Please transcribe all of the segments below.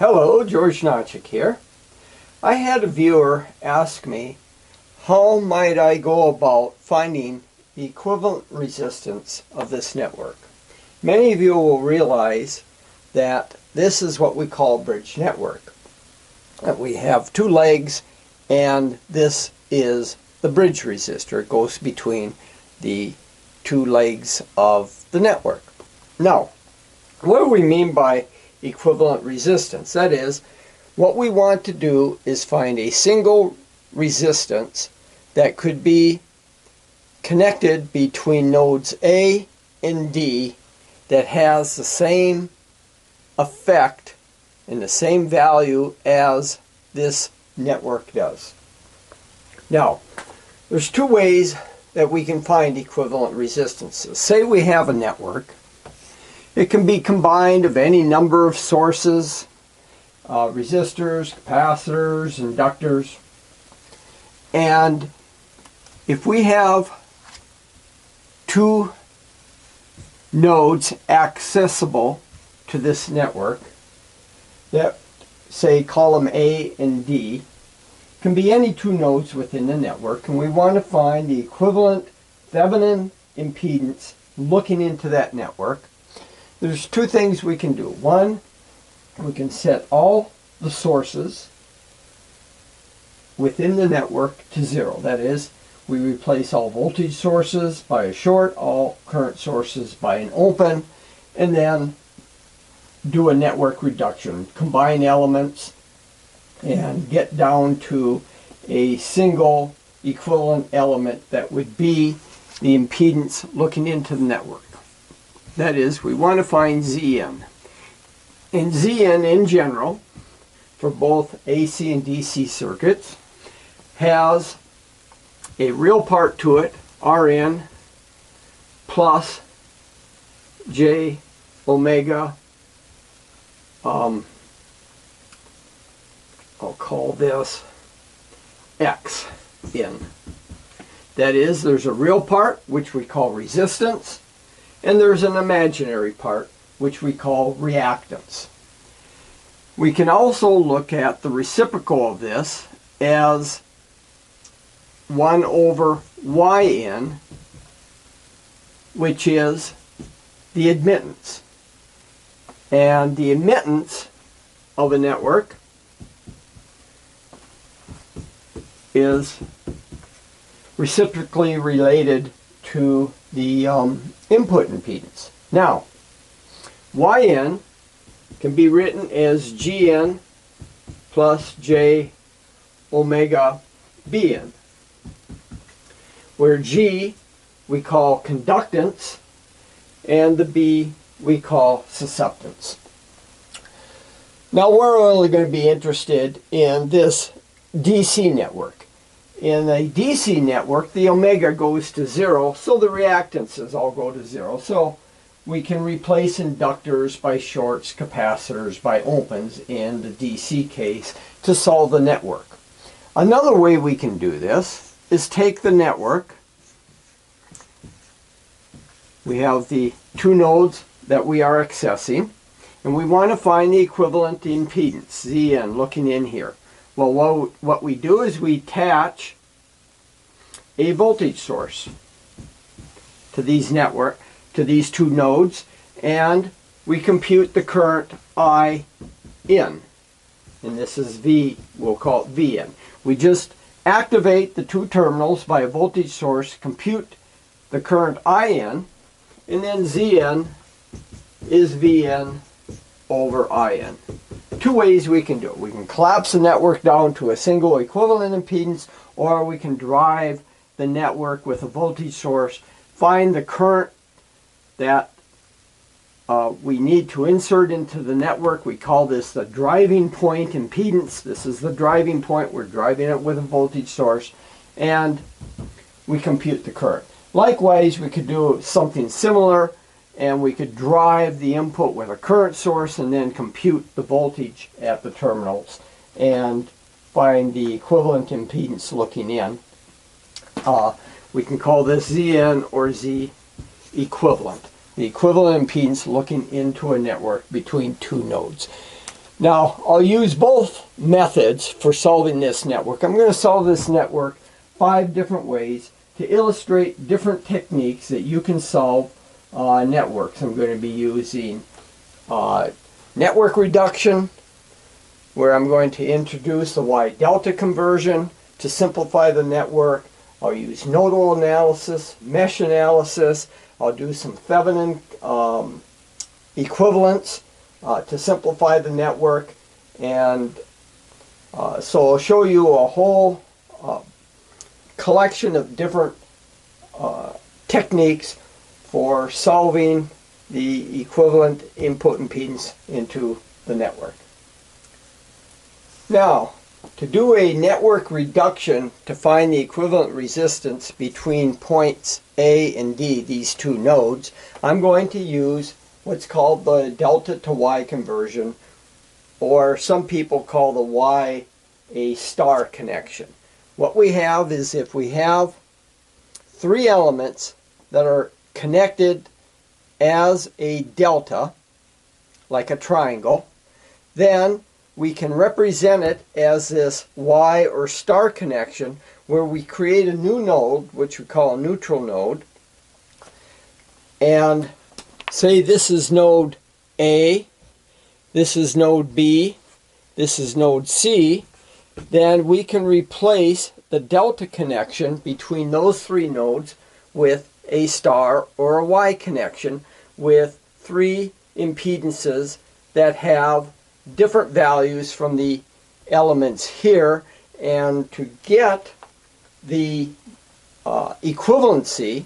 Hello, George Notchik here. I had a viewer ask me how might I go about finding the equivalent resistance of this network. Many of you will realize that this is what we call a bridge network. That we have two legs and this is the bridge resistor. It goes between the two legs of the network. Now, what do we mean by equivalent resistance? That is, what we want to do is find a single resistance that could be connected between nodes A and D that has the same effect and the same value as this network does. Now, there's two ways that we can find equivalent resistances. Say we have a network. It can be combined of any number of sources, resistors, capacitors, inductors. And if we have two nodes accessible to this network, that say column A and D, can be any two nodes within the network, and we want to find the equivalent Thevenin impedance looking into that network. There's two things we can do. One, we can set all the sources within the network to zero. That is, we replace all voltage sources by a short, all current sources by an open, and then do a network reduction. Combine elements and get down to a single equivalent element that would be the impedance looking into the network. That is, we want to find Zn. And Zn in general, for both AC and DC circuits, has a real part to it, Rn plus J omega, I'll call this X in. That is, there's a real part, which we call resistance, and there's an imaginary part, which we call reactance. We can also look at the reciprocal of this as 1 over Yn, which is the admittance. And the admittance of a network is reciprocally related to the input impedance. Now, Yn can be written as Gn plus J omega Bn, where G we call conductance and the B we call susceptance. Now we're only going to be interested in this DC network. In a DC network, the omega goes to zero, so the reactances all go to zero. So we can replace inductors by shorts, capacitors by opens in the DC case to solve the network. Another way we can do this is take the network. We have the two nodes that we are accessing, and we want to find the equivalent impedance, Zn, looking in here. Well, what we do is we attach a voltage source to these two nodes, and we compute the current I in. And this is V, we'll call it Vn. We just activate the two terminals by a voltage source, compute the current In, and then Zn is Vn over In. Two ways we can do it. We can collapse the network down to a single equivalent impedance, or we can drive the network with a voltage source, find the current that we need to insert into the network. We call this the driving point impedance. This is the driving point. We're driving it with a voltage source, and we compute the current. Likewise, we could do something similar, and we could drive the input with a current source and then compute the voltage at the terminals and find the equivalent impedance looking in. We can call this Zn or Z equivalent. The equivalent impedance looking into a network between two nodes. Now, I'll use both methods for solving this network. I'm going to solve this network 5 different ways to illustrate different techniques that you can solve networks. I'm going to be using network reduction, where I'm going to introduce the Wye-Delta conversion to simplify the network. I'll use nodal analysis, mesh analysis. I'll do some Thevenin equivalence to simplify the network. And so I'll show you a whole collection of different techniques for solving the equivalent input impedance into the network. Now, to do a network reduction to find the equivalent resistance between points A and D, these two nodes, I'm going to use what's called the delta to Y conversion, or some people call the Y a star connection. What we have is, if we have 3 elements that are connected as a delta, like a triangle, then we can represent it as this Y or star connection, where we create a new node, which we call a neutral node, and say this is node A, this is node B, this is node C. Then we can replace the delta connection between those 3 nodes with a star or a Y connection with 3 impedances that have different values from the elements here. And to get the equivalency,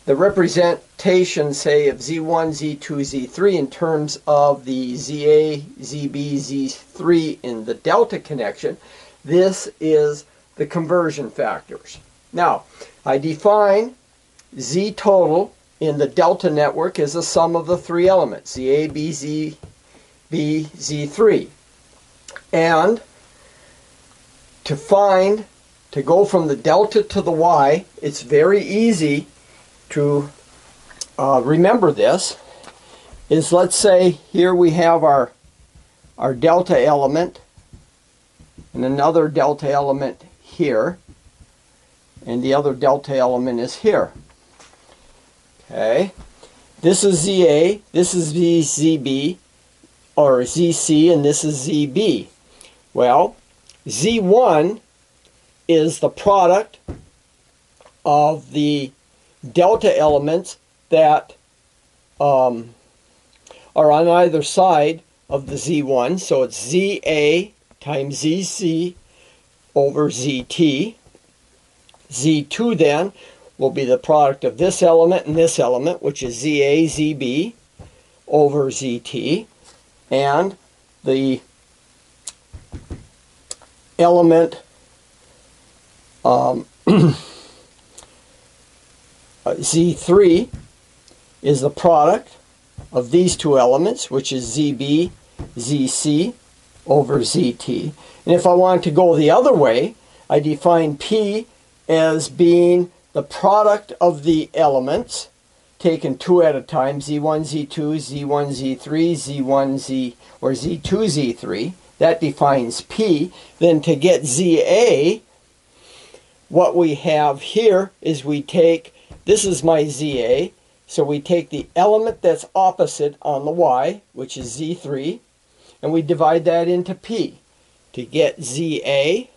the representation, say, of Z1, Z2, Z3 in terms of the ZA, ZB, Z3 in the delta connection, this is the conversion factors. Now, I define Z total in the delta network as the sum of the 3 elements, ZA, B, Z, B, Z3. And to go from the delta to the Y, it's very easy to remember this. Is, let's say here we have our delta element and another delta element here, and the other delta element is here. Okay, this is ZA, this is ZB, or ZC, and this is ZB. Well, Z1 is the product of the delta elements that are on either side of the Z1. So it's ZA times ZC over ZT. Z2 then will be the product of this element and this element, which is ZA, ZB over ZT. And the element Z3 is the product of these 2 elements, which is ZB, ZC over ZT. And if I want to go the other way, I define P as being the product of the elements taken 2 at a time, Z1, Z2, Z1, Z3, Z1, Z, or Z2, Z3. That defines P. Then to get ZA, what we have here is we take, this is my ZA, so we take the element that's opposite on the Y, which is Z3, and we divide that into P. To get ZA,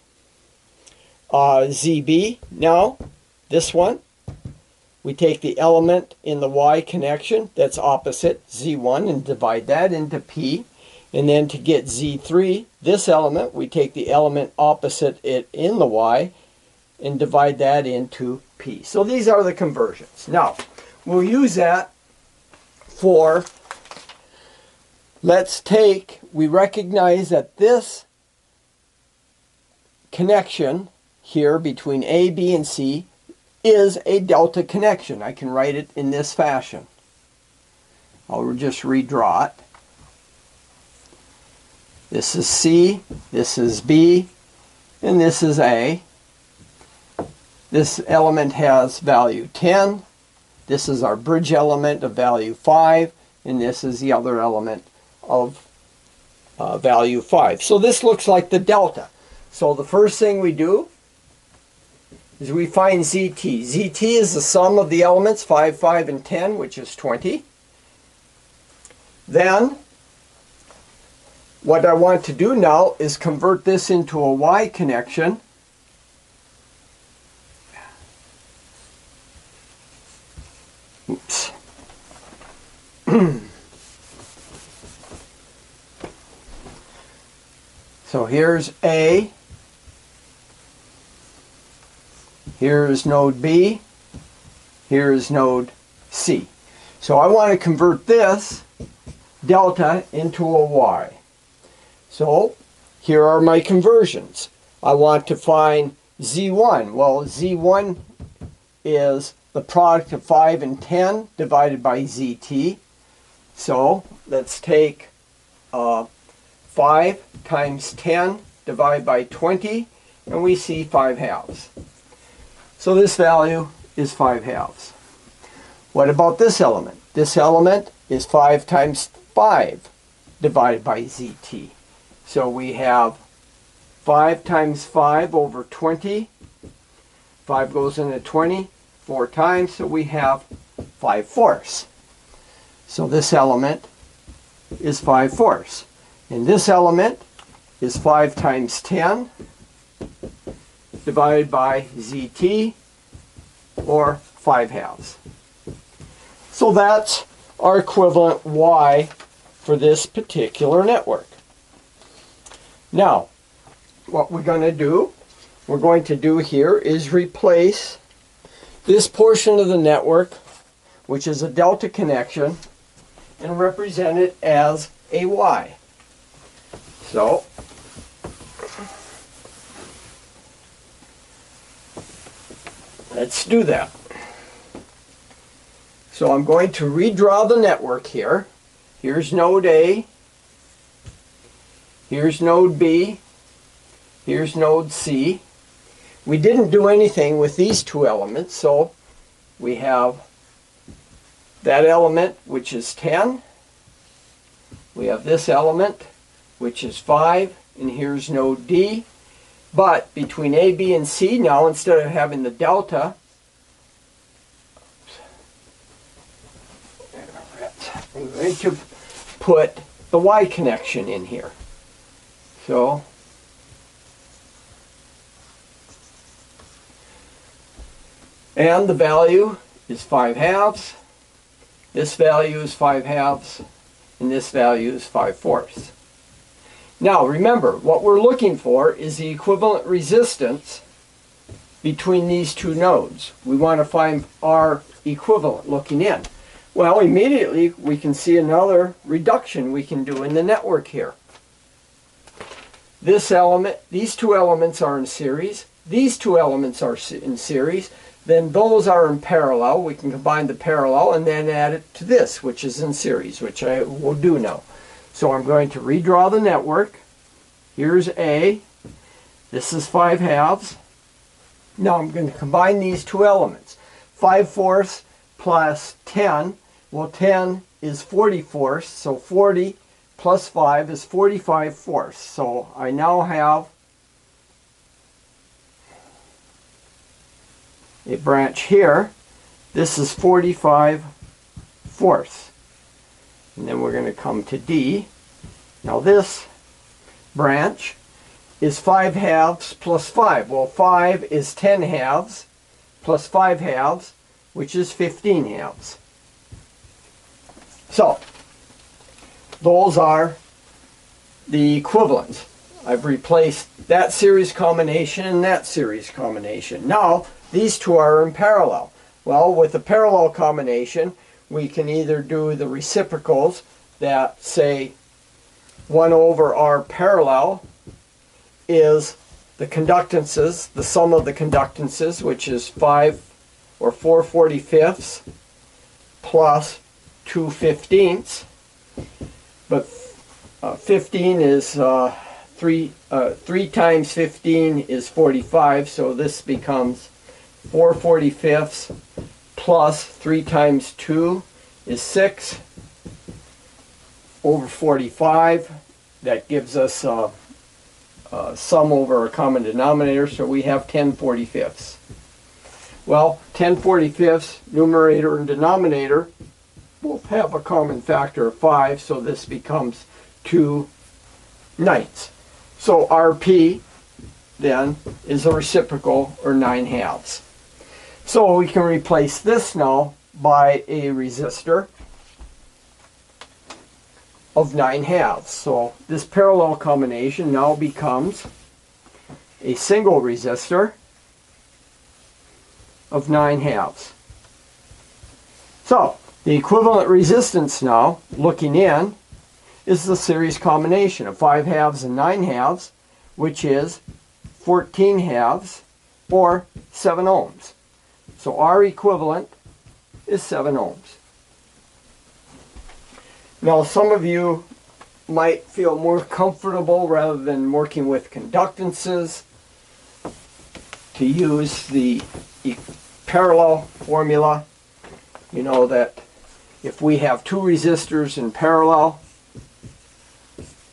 ZB, now this one, we take the element in the Y connection that's opposite, Z1, and divide that into P. And then to get Z3, this element, we take the element opposite it in the Y and divide that into P. So these are the conversions. Now, we'll use that for, we recognize that this connection here between A, B, and C is a delta connection. I can write it in this fashion. I'll just redraw it. This is C, this is B, and this is A. This element has value 10. This is our bridge element of value 5, and this is the other element of value 5. So this looks like the delta. So the first thing we do is we find ZT. ZT is the sum of the elements 5, 5, and 10, which is 20. Then what I want to do now is convert this into a Y connection. Oops. So here's A, here's node B, here's node C. So I want to convert this delta into a Y. So here are my conversions. I want to find Z1. Well, Z1 is the product of 5 and 10 divided by ZT. So let's take 5 times 10 divided by 20, and we see 5 halves. So this value is 5 halves. What about this element? This element is 5 times 5 divided by ZT. So we have 5 times 5 over 20. 5 goes into 20 4 times, so we have 5/4. So this element is 5/4. And this element is 5 times 10 divided by ZT, or 5 halves. So that's our equivalent Y for this particular network. Now, what we're going to do here is replace this portion of the network, which is a delta connection, and represent it as a Y. So let's do that. So I'm going to redraw the network here. Here's node A, here's node B, here's node C. We didn't do anything with these two elements, so we have that element, which is 10. We have this element, which is 5, and here's node D. But between A, B, and C, now instead of having the delta, I'm going to put the Y connection in here. So and the value is 5 halves. This value is 5 halves, and this value is 5/4. Now remember, what we're looking for is the equivalent resistance between these two nodes. We want to find our equivalent looking in. Well, immediately we can see another reduction we can do in the network here. This element, these two elements are in series. These two elements are in series. Then those are in parallel. We can combine the parallel and then add it to this, which is in series, which I will do now. So I'm going to redraw the network. Here's A. This is 5 halves. Now I'm going to combine these two elements. 5/4 plus 10. Well, 10 is 40/4, so 40 plus 5 is 45/4. So I now have a branch here. This is 45/4. And then we're going to come to D. Now this branch is 5 halves plus 5. Well, 5 is 10 halves plus 5 halves, which is 15 halves. So those are the equivalents. I've replaced that series combination and that series combination. Now these two are in parallel. Well, with the parallel combination, we can either do the reciprocals that say 1 over R parallel is the conductances, the sum of the conductances, which is 5 or 4/45 plus 2/15. But 15 is 3 times 15 is 45, so this becomes 4/45 plus 3 times 2 is 6 over 45, that gives us sum over a common denominator, so we have 10/45. Well, 10/45, numerator and denominator both have a common factor of 5, so this becomes 2/9. So RP then is a reciprocal, or 9/2. So we can replace this now by a resistor of 9/2. So this parallel combination now becomes a single resistor of 9/2. So the equivalent resistance now, looking in, is the series combination of 5/2 and 9/2, which is 14/2, or 7 ohms. So our equivalent is 7 ohms. Now some of you might feel more comfortable, rather than working with conductances, to use the parallel formula. You know that if we have two resistors in parallel,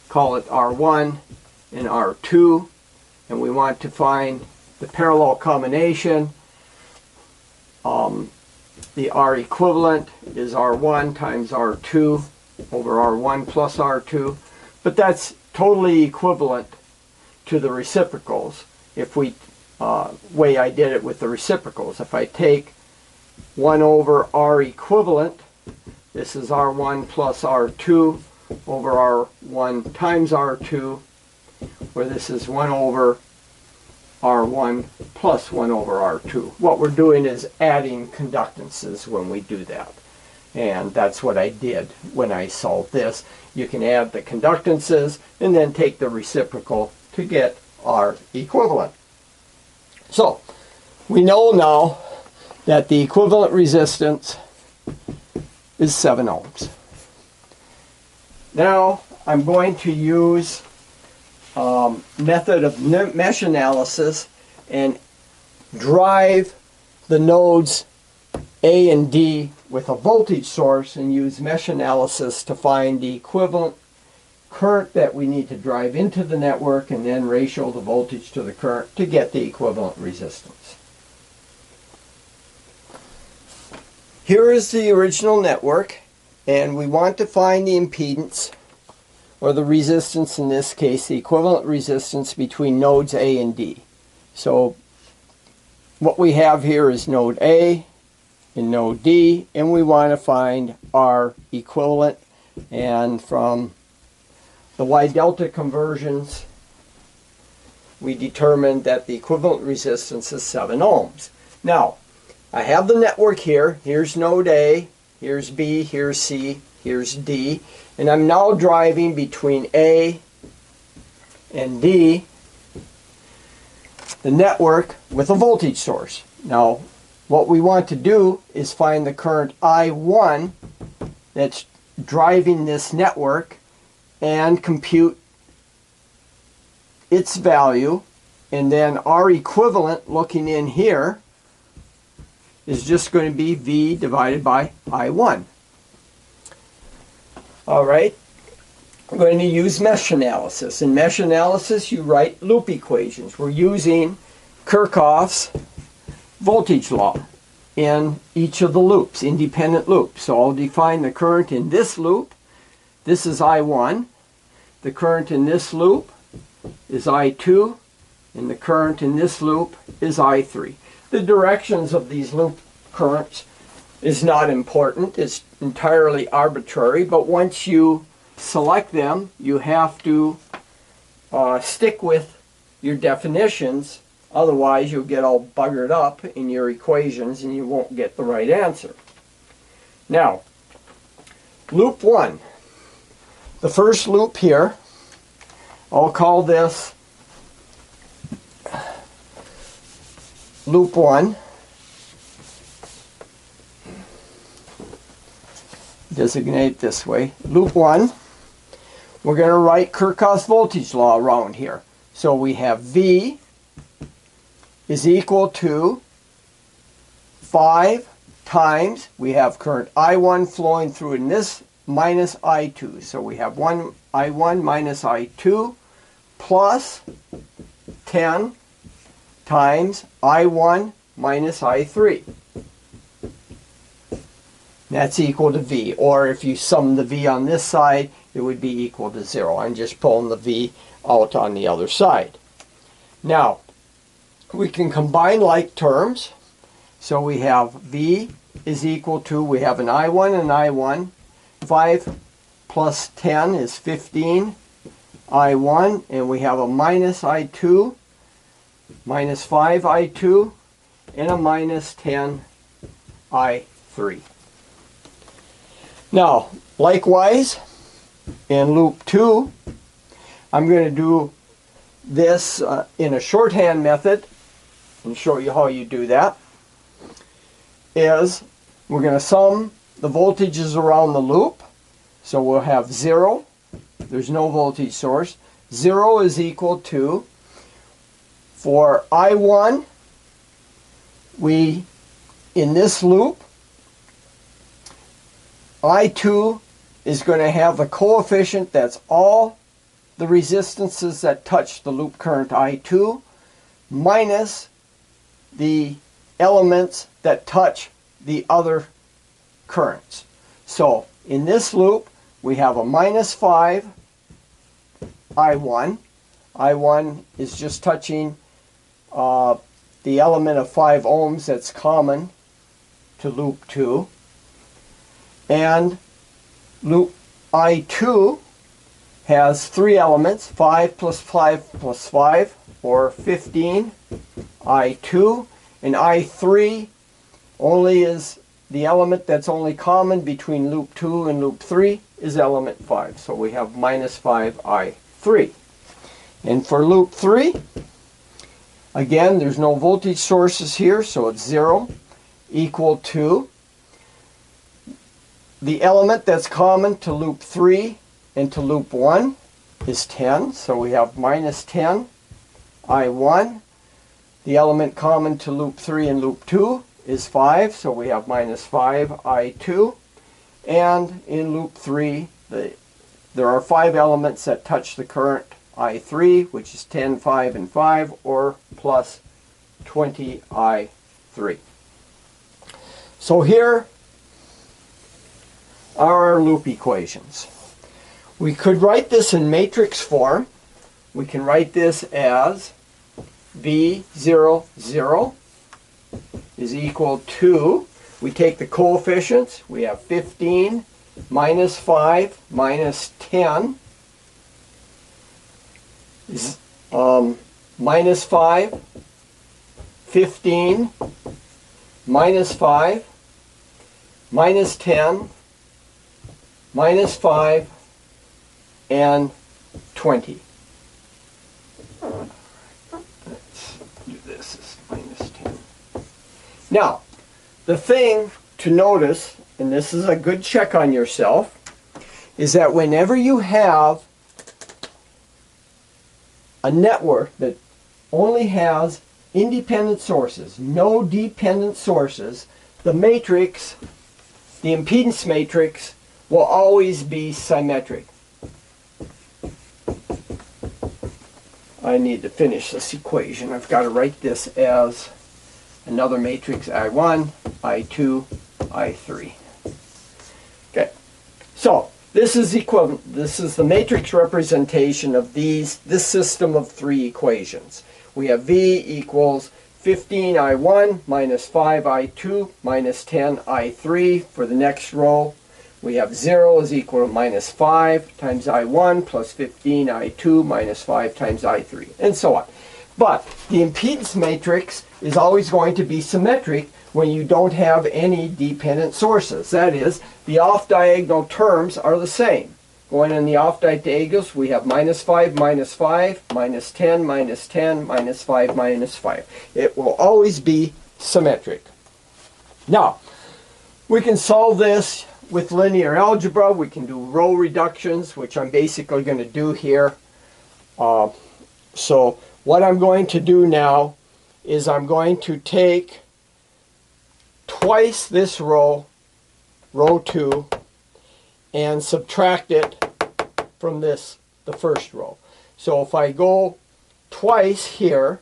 call it R1 and R2, and we want to find the parallel combination, the R equivalent is R1 times R2 over R1 plus R2, but that's totally equivalent to the reciprocals. If we, way I did it with the reciprocals, if I take 1 over R equivalent, this is R1 plus R2 over R1 times R2, where this is 1 over R1 plus 1 over R2. What we're doing is adding conductances when we do that. And that's what I did when I solved this. You can add the conductances and then take the reciprocal to get R equivalent. So we know now that the equivalent resistance is 7 ohms. Now I'm going to use method of mesh analysis and drive the nodes A and D with a voltage source, and use mesh analysis to find the equivalent current that we need to drive into the network, and then ratio the voltage to the current to get the equivalent resistance. Here is the original network, and we want to find the impedance, or the resistance, in this case, the equivalent resistance between nodes A and D. So what we have here is node A and node D, and we want to find R equivalent. And from the Wye-Delta conversions, we determined that the equivalent resistance is 7 ohms. Now, I have the network here. Here's node A, here's B, here's C, here's D. And I'm now driving between A and D the network with a voltage source. Now, what we want to do is find the current I1 that's driving this network and compute its value. And then R equivalent, looking in here, is just going to be V divided by I1. All right, I'm going to use mesh analysis. In mesh analysis, you write loop equations. We're using Kirchhoff's voltage law in each of the loops, independent loops. So I'll define the current in this loop. This is I1. The current in this loop is I2. And the current in this loop is I3. The directions of these loop currents is not important. It's entirely arbitrary, but once you select them, you have to stick with your definitions. Otherwise, you'll get all buggered up in your equations and you won't get the right answer. Now, loop 1. The first loop here, I'll call this loop 1. Designate this way. Loop 1. We're going to write Kirchhoff's voltage law around here. So we have V is equal to 5 times, we have current I1 flowing through in this minus I2. So we have I1 minus I2 plus 10 times I1 minus I3. That's equal to V. Or if you sum the V on this side, it would be equal to 0. I'm just pulling the V out on the other side. Now, we can combine like terms. So we have V is equal to, we have an I1 and I1. 5 plus 10 is 15 I1. And we have a minus I2, minus 5 I2, and a minus 10 I3. Now, likewise, in loop 2, I'm going to do this in a shorthand method and show you how you do that. Is we're going to sum the voltages around the loop. So we'll have 0. There's no voltage source. 0 is equal to, for I1, in this loop, I2 is going to have the coefficient that's all the resistances that touch the loop current I2 minus the elements that touch the other currents. So in this loop we have a minus 5 I1. I1 is just touching the element of 5 ohms that's common to loop 2. And loop I2 has 3 elements, 5 plus 5 plus 5, or 15 I2. And I3 only is the element that's only common between loop 2 and loop 3 is element 5. So we have minus 5 I3. And for loop 3, again, there's no voltage sources here, so it's 0, equal to the element that's common to loop 3 and to loop 1 is 10. So we have minus 10 I1. The element common to loop 3 and loop 2 is 5. So we have minus 5 I2. And in loop 3, there are 5 elements that touch the current I3, which is 10, 5, and 5, or plus 20 I3. So here are our loop equations. We could write this in matrix form. We can write this as V0, 0 is equal to, we take the coefficients, we have 15 minus 5 minus 10 is minus 5, 15 minus 5 minus 10 minus 5 and 20. Let's do this as minus 10. Now, the thing to notice, and this is a good check on yourself, is that whenever you have a network that only has independent sources, no dependent sources, the matrix, the impedance matrix, will always be symmetric. I need to finish this equation. I've got to write this as another matrix, I1, I2, I3. Okay, so this is equivalent. This is the matrix representation of this system of 3 equations. We have V equals 15 I1 minus 5 I2 minus 10 I3. For the next row, we have 0 is equal to minus 5 times I1 plus 15 I2 minus 5 times I3, and so on. But the impedance matrix is always going to be symmetric when you don't have any dependent sources. That is, the off-diagonal terms are the same. Going in the off-diagonals, we have minus 5, minus 5, minus 10, minus 10, minus 5, minus 5. It will always be symmetric. Now, we can solve this with linear algebra. We can do row reductions, which I'm basically going to do here. So what I'm going to do now is I'm going to take twice this row, row 2, and subtract it from the first row. So if I go twice here,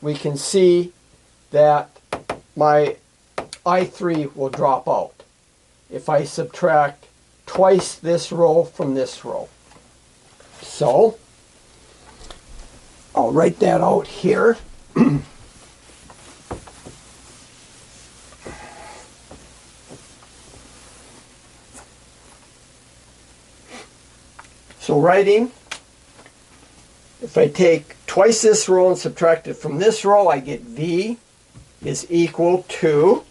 we can see that my I3 will drop out if I subtract twice this row from this row. So I'll write that out here. So writing, if I take twice this row and subtract it from this row, I get V is equal to,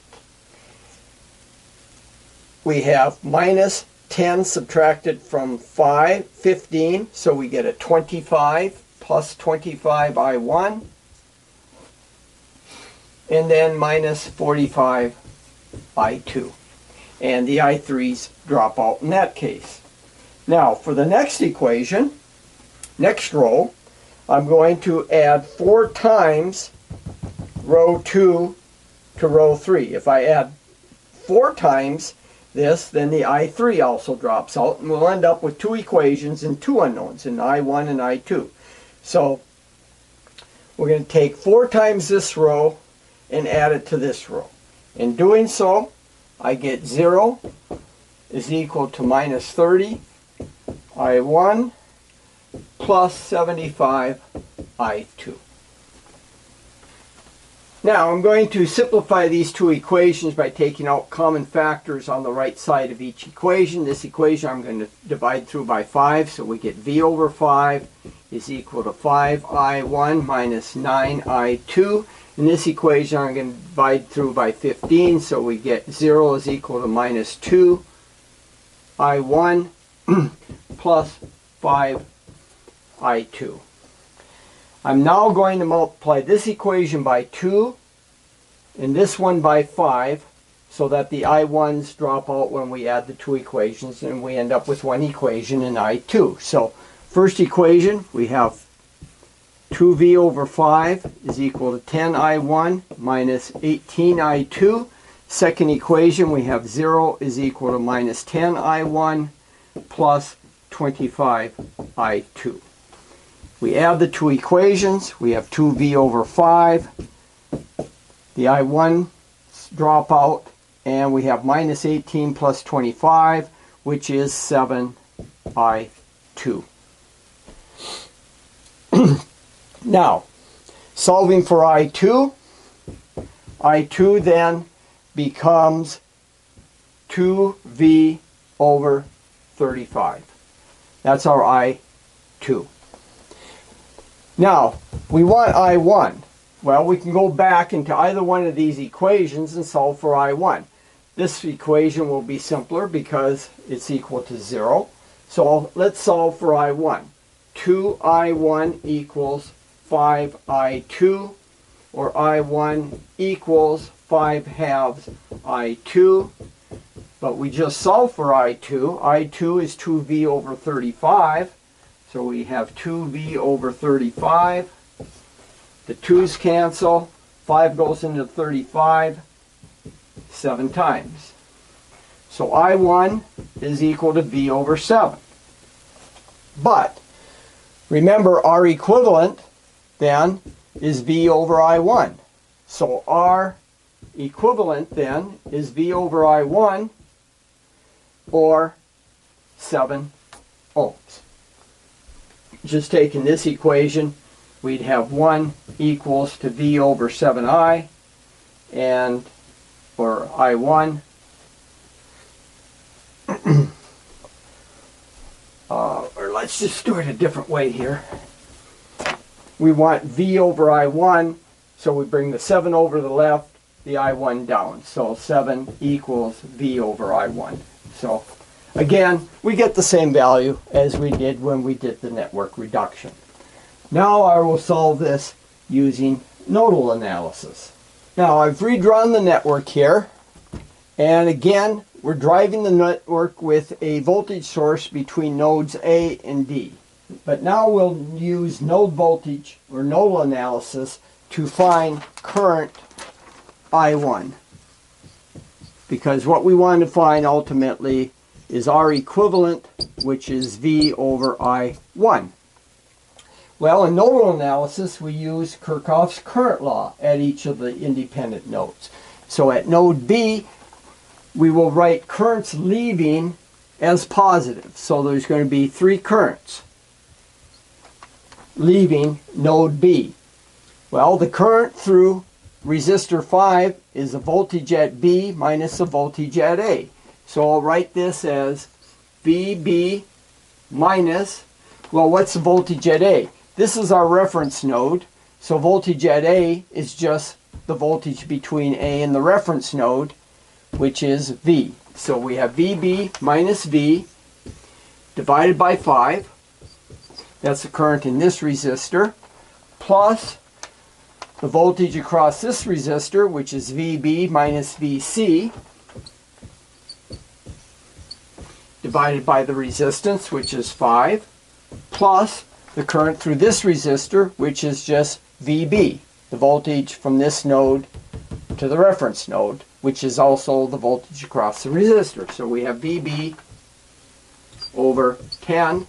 we have minus 10 subtracted from 15, so we get a 25 plus 25 I1, and then minus 45 I2. And the I3s drop out in that case. Now, for the next equation, next row, I'm going to add 4 times row 2 to row 3. If I add 4 times this, then the I3 also drops out, and we'll end up with 2 equations and 2 unknowns, in I1 and I2. So we're going to take 4 times this row and add it to this row. In doing so, I get 0 is equal to minus 30 I1 plus 75 I2. Now I'm going to simplify these 2 equations by taking out common factors on the right side of each equation. This equation I'm going to divide through by 5, so we get V over 5 is equal to 5I1 minus 9I2. In this equation I'm going to divide through by 15, so we get 0 is equal to minus 2I1 plus 5I2. I'm now going to multiply this equation by 2 and this one by 5 so that the I1s drop out when we add the 2 equations, and we end up with 1 equation in I2. So first equation, we have 2V over 5 is equal to 10I1 minus 18I2. Second equation, we have 0 is equal to minus 10I1 plus 25I2. We add the 2 equations. We have 2V over 5. The I1 drop out, and we have minus 18 plus 25, which is 7I2. Now, solving for I2, I2 then becomes 2V over 35. That's our I2. Now, we want I1. Well, we can go back into either one of these equations and solve for I1. This equation will be simpler because it's equal to 0. So let's solve for I1. 2I1 equals 5I2, or I1 equals 5 halves I2. But we just solved for I2. I2 is 2V over 35. So we have 2V over 35. The 2's cancel. 5 goes into 35 7 times. So I1 is equal to V over 7. But remember, our equivalent then is V over I1. So our equivalent then is V over I1, or 7 ohms. Just taking this equation, we'd have 1 equals to V over 7I, and for I1, or let's just do it a different way here. We want V over I1, so we bring the 7 over the left, the I1 down. So 7 equals V over I1. So again, we get the same value as we did when we did the network reduction. Now I will solve this using nodal analysis. Now I've redrawn the network here, and again we're driving the network with a voltage source between nodes A and D. But now we'll use node voltage or nodal analysis to find current I1. Because what we want to find ultimately is R equivalent, which is V over I1. Well, in nodal analysis, we use Kirchhoff's current law at each of the independent nodes. So at node B, we will write currents leaving as positive. So there's going to be 3 currents leaving node B. Well, the current through resistor 5 is the voltage at B minus the voltage at A. So I'll write this as VB minus, well, what's the voltage at A? This is our reference node, so voltage at A is just the voltage between A and the reference node, which is V. So we have VB minus V divided by 5. That's the current in this resistor, plus the voltage across this resistor, which is VB minus VC, divided by the resistance, which is 5, plus the current through this resistor, which is just VB, the voltage from this node to the reference node, which is also the voltage across the resistor. So we have VB over 10,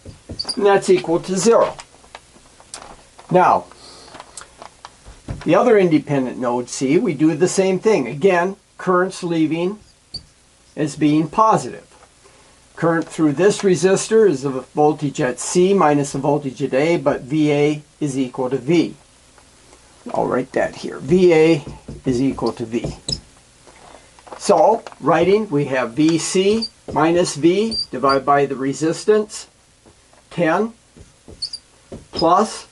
and that's equal to 0. Now, the other independent node C, we do the same thing. Again, currents leaving as being positive. Current through this resistor is the voltage at C minus the voltage at A, but VA is equal to V. I'll write that here. VA is equal to V. So, writing, we have VC minus V divided by the resistance, 10, plus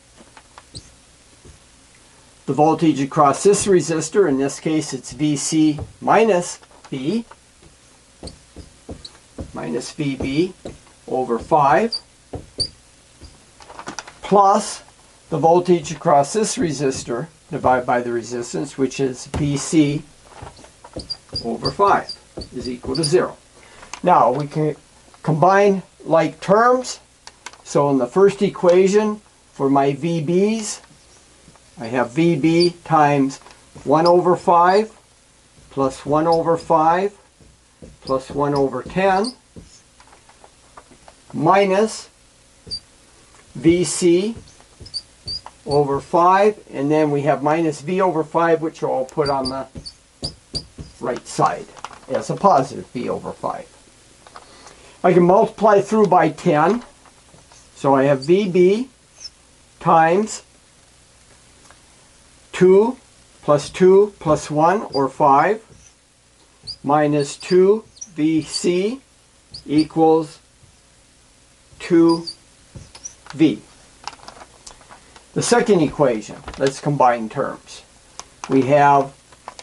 the voltage across this resistor, in this case it's VC minus V, minus VB over 5, plus the voltage across this resistor divided by the resistance, which is VC over 5, is equal to 0. Now we can combine like terms. So in the first equation for my VBs, I have VB times 1 over 5 plus 1 over 5 plus 1 over 10 minus VC over 5, and then we have minus V over 5, which I'll put on the right side as a positive V over 5. I can multiply through by 10, so I have VB times 2 plus 1, or 5, minus 2 VC equals 2V. The second equation, let's combine terms. We have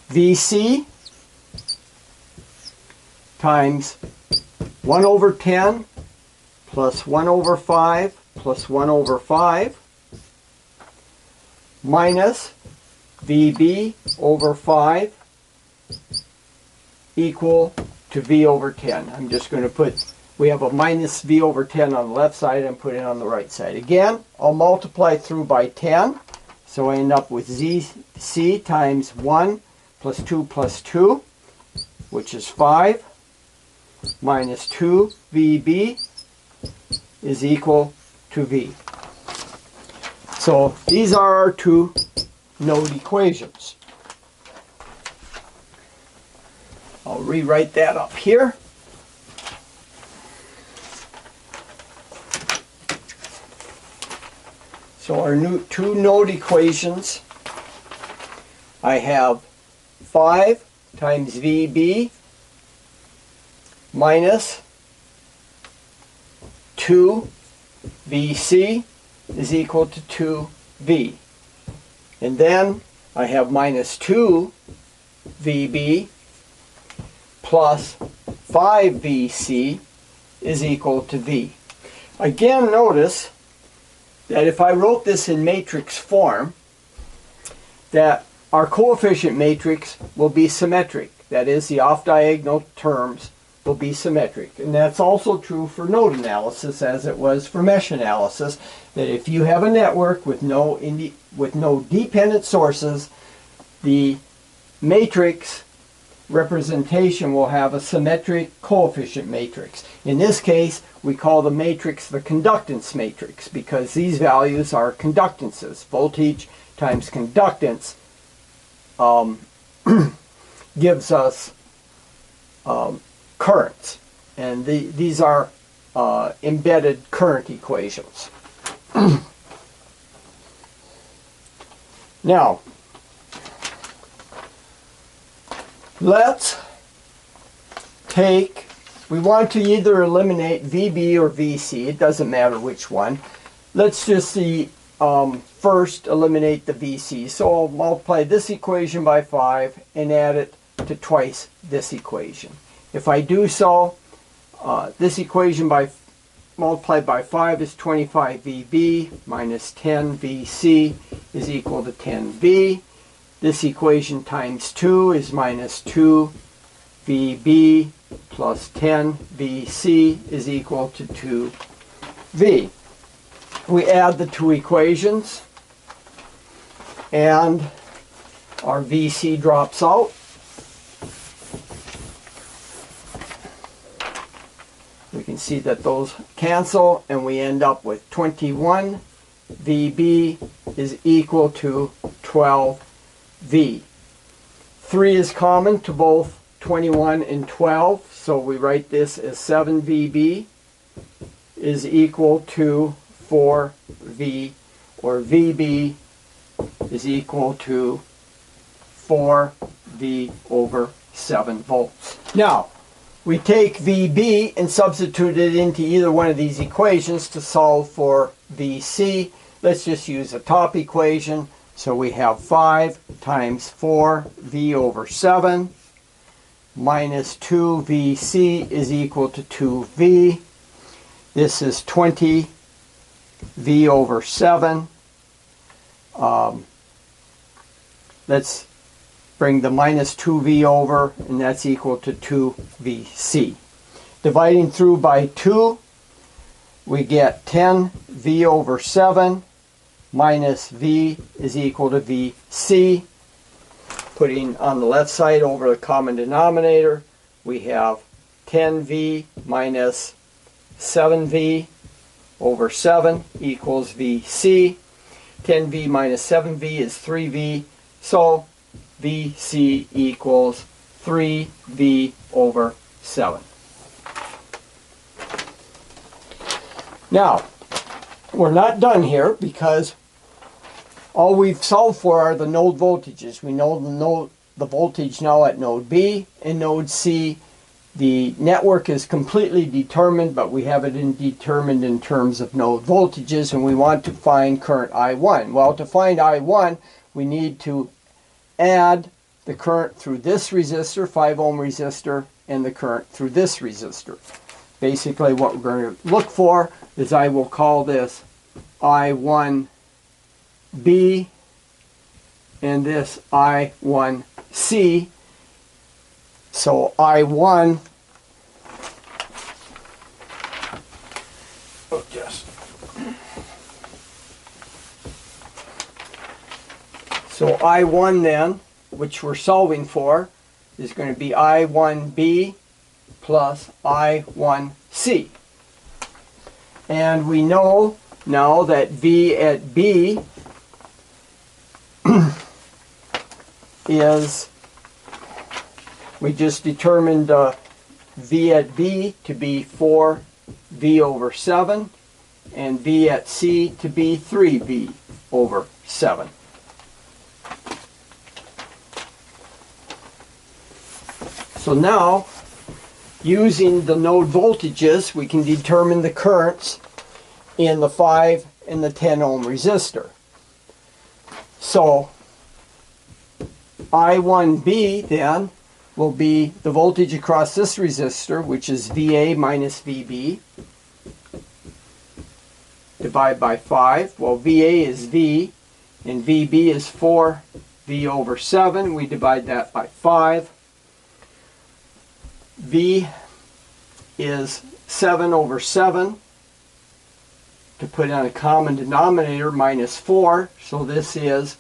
VC times 1 over 10 plus 1 over 5 plus 1 over 5 minus VB over 5 equal to V over 10. I'm just going to put, we have a minus V over 10 on the left side and put it on the right side. Again, I'll multiply through by 10. So I end up with ZC times 1 plus 2, which is 5, minus 2 VB is equal to V. So these are our two node equations. I'll rewrite that up here. So our new two node equations, I have 5 times VB minus 2 VC is equal to 2V. And then I have minus 2 VB plus 5 VC is equal to V. Again, notice that if I wrote this in matrix form, that our coefficient matrix will be symmetric. That is, the off-diagonal terms will be symmetric. And that's also true for node analysis, as it was for mesh analysis, that if you have a network with no dependent sources, the matrix representation will have a symmetric coefficient matrix. In this case, we call the matrix the conductance matrix because these values are conductances. Voltage times conductance gives us currents. And these are embedded current equations. Now, let's take, we want to either eliminate VB or VC, it doesn't matter which one. Let's just see, first eliminate the VC. So I'll multiply this equation by 5 and add it to twice this equation. If I do so, this equation multiplied by 5 is 25 VB minus 10 VC is equal to 10 V. This equation times 2 is minus 2 VB plus 10 VC is equal to 2 V. We add the two equations and our VC drops out. We can see that those cancel and we end up with 21 VB is equal to 12 V. 3 is common to both 21 and 12, so we write this as 7 VB is equal to 4 V, or VB is equal to 4 V over 7 volts. Now, we take VB and substitute it into either one of these equations to solve for VC. Let's just use the top equation. So we have 5 times 4 V over 7 minus 2 VC is equal to 2 V. This is 20 V over 7. Let's bring the minus 2V over, and that's equal to 2VC. Dividing through by 2, we get 10 V over 7 minus V is equal to VC. Putting on the left side over the common denominator, we have 10V minus 7V over 7 equals VC. 10V minus 7V is 3V, so VC equals 3V over 7. Now, we're not done here because all we've solved for are the node voltages. We know the voltage now at node B and node C. The network is completely determined, but we have it determined in terms of node voltages, and we want to find current I1. Well, to find I1, we need to add the current through this resistor, 5 ohm resistor, and the current through this resistor. Basically what we're going to look for is, I will call this I1B and this I1C. So I1, so I1 then, which we're solving for, is going to be I1B plus I1C. And we know now that V at B is, we just determined V at B to be 4V over 7 and V at C to be 3V over 7. So now, using the node voltages, we can determine the currents in the 5 and the 10 ohm resistor. So I1B then will be the voltage across this resistor, which is VA minus VB, divided by 5. Well, VA is V, and VB is 4V over 7. We divide that by 5. V is 7 over 7. To put on a common denominator, minus 4. So this is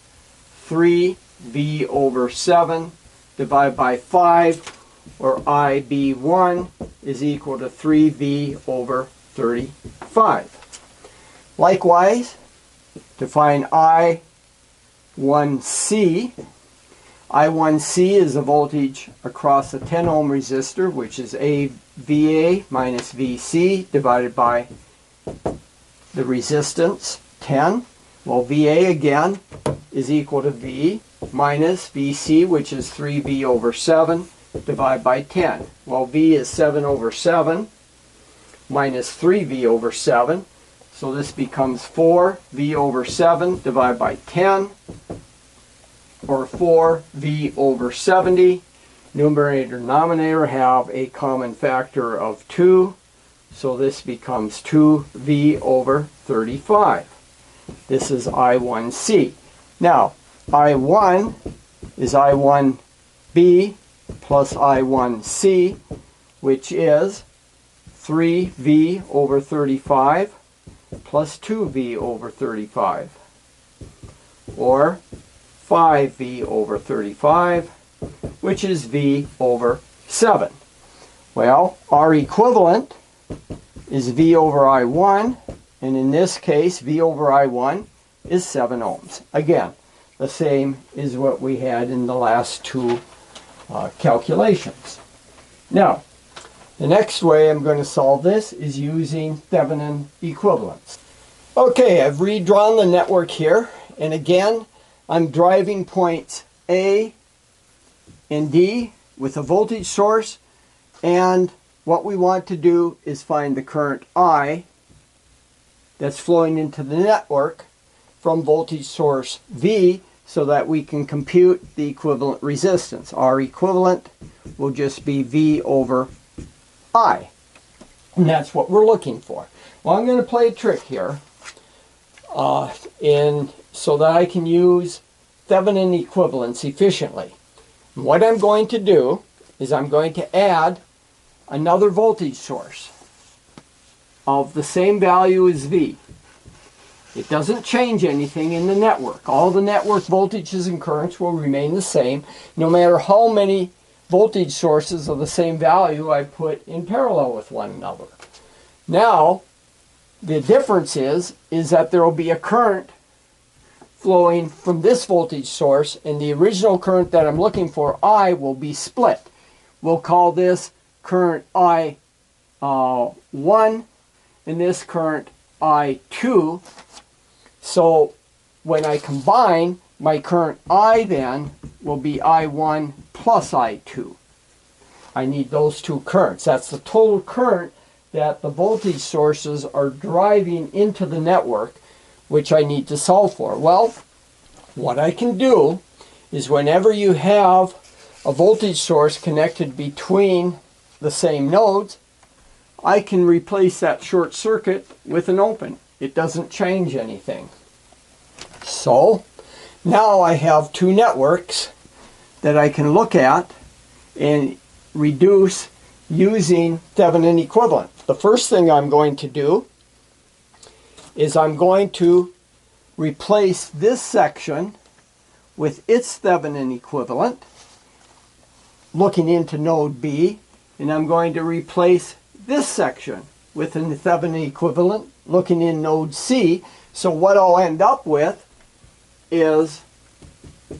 3V over 7 divided by 5, or IB1 is equal to 3V over 35. Likewise, to find I1C, I1C is the voltage across a 10 ohm resistor, which is AVA minus VC divided by the resistance 10. Well, VA again is equal to V minus VC, which is 3V over 7 divided by 10. Well, V is 7 over 7 minus 3V over 7. So this becomes 4V over 7 divided by 10, or 4V over 70. Numerator and denominator have a common factor of 2. So this becomes 2V over 35. This is I1C. Now, I1 is I1B plus I1C, which is 3V over 35 plus 2V over 35, or 5V over 35, which is V over 7. Well, our equivalent is V over I1, and in this case, V over I1 is 7 ohms. Again, the same as what we had in the last two calculations. Now, the next way I'm going to solve this is using Thevenin equivalence. Okay, I've redrawn the network here, and again, I'm driving points A and D with a voltage source, and what we want to do is find the current I that's flowing into the network from voltage source V, so that we can compute the equivalent resistance. Our equivalent will just be V over I. And that's what we're looking for. Well, I'm going to play a trick here so that I can use Thevenin equivalence efficiently. And what I'm going to do is I'm going to add another voltage source of the same value as V. It doesn't change anything in the network. All the network voltages and currents will remain the same, no matter how many voltage sources of the same value I put in parallel with one another. Now, the difference is that there will be a current flowing from this voltage source, and the original current that I'm looking for, I, will be split. We'll call this current I1 and this current I2. So when I combine, my current I then will be I1 plus I2. I need those two currents. That's the total current that the voltage sources are driving into the network, which I need to solve for. Well, what I can do is whenever you have a voltage source connected between the same nodes, I can replace that short circuit with an open. It doesn't change anything. So now I have two networks that I can look at and reduce using Thevenin equivalent. The first thing I'm going to do is I'm going to replace this section with its Thevenin equivalent, looking into node B, and I'm going to replace this section with a Thevenin equivalent, looking in node C. So what I'll end up with is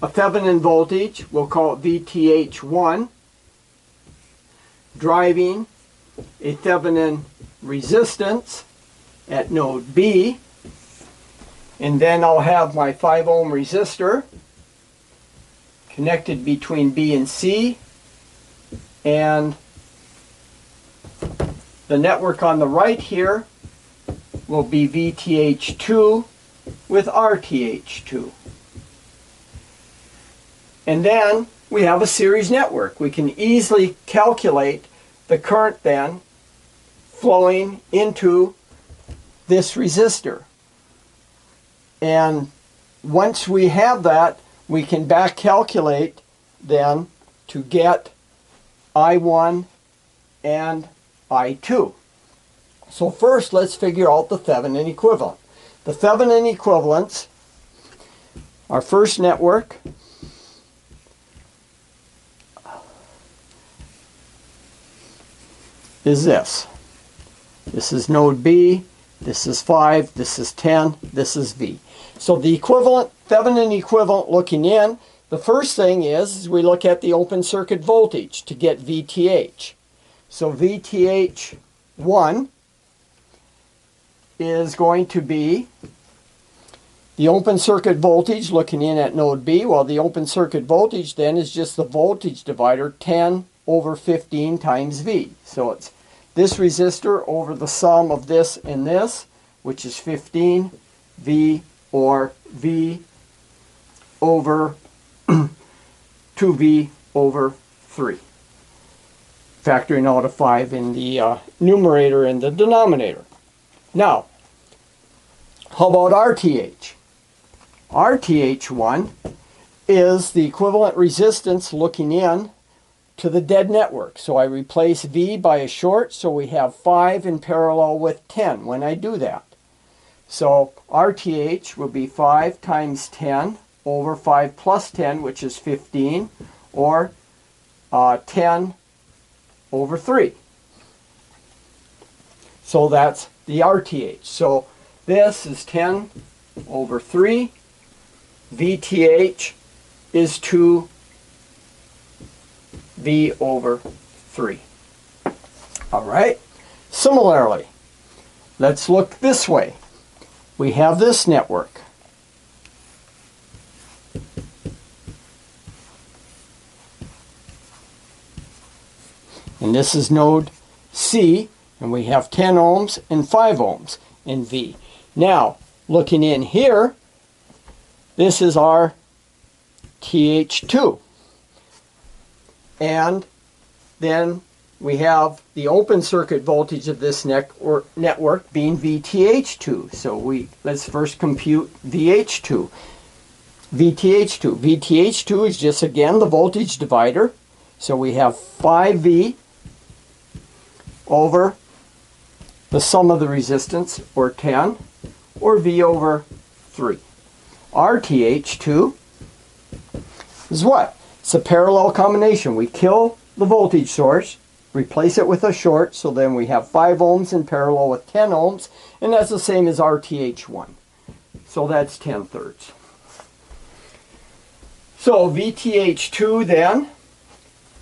a Thevenin voltage, we'll call it VTH1, driving a Thevenin resistance at node B, and then I'll have my 5 ohm resistor connected between B and C, and the network on the right here will be VTH2 with RTH2. And then we have a series network. We can easily calculate the current then flowing into this resistor. And once we have that, we can back calculate then to get I1 and I2. So first, let's figure out the Thevenin equivalent. The Thevenin equivalents, our first network is this. This is node B, this is 5, this is 10, this is V. So the equivalent, Thevenin equivalent looking in, the first thing is we look at the open circuit voltage to get VTH. So VTH1 is going to be the open circuit voltage looking in at node B. Well, the open circuit voltage then is just the voltage divider 10 over 15 times V. So it's this resistor over the sum of this and this, which is 15 V, or V over 2V over 3. Factoring out a 5 in the numerator and the denominator. Now, how about RTH? RTH1 is the equivalent resistance looking in to the dead network. So I replace V by a short, so we have 5 in parallel with 10 when I do that. So RTH will be 5 times 10 over 5 plus 10, which is 15, or 10 over 3. So that's the RTH. So this is 10 over 3. VTH is 2 V over 3. All right. Similarly, let's look this way. We have this network. And this is node C, and we have 10 ohms and 5 ohms in V. Now, looking in here, this is our TH2. And then we have the open circuit voltage of this network being VTH2. So let's first compute VH2. VTH2. VTH2 is just, again, the voltage divider. So we have 5V over the sum of the resistance, or 10, or V over 3. RTH2 is what? It's a parallel combination. We kill the voltage source, replace it with a short, so then we have 5 ohms in parallel with 10 ohms, and that's the same as RTH1. So that's 10/3. So VTH2 then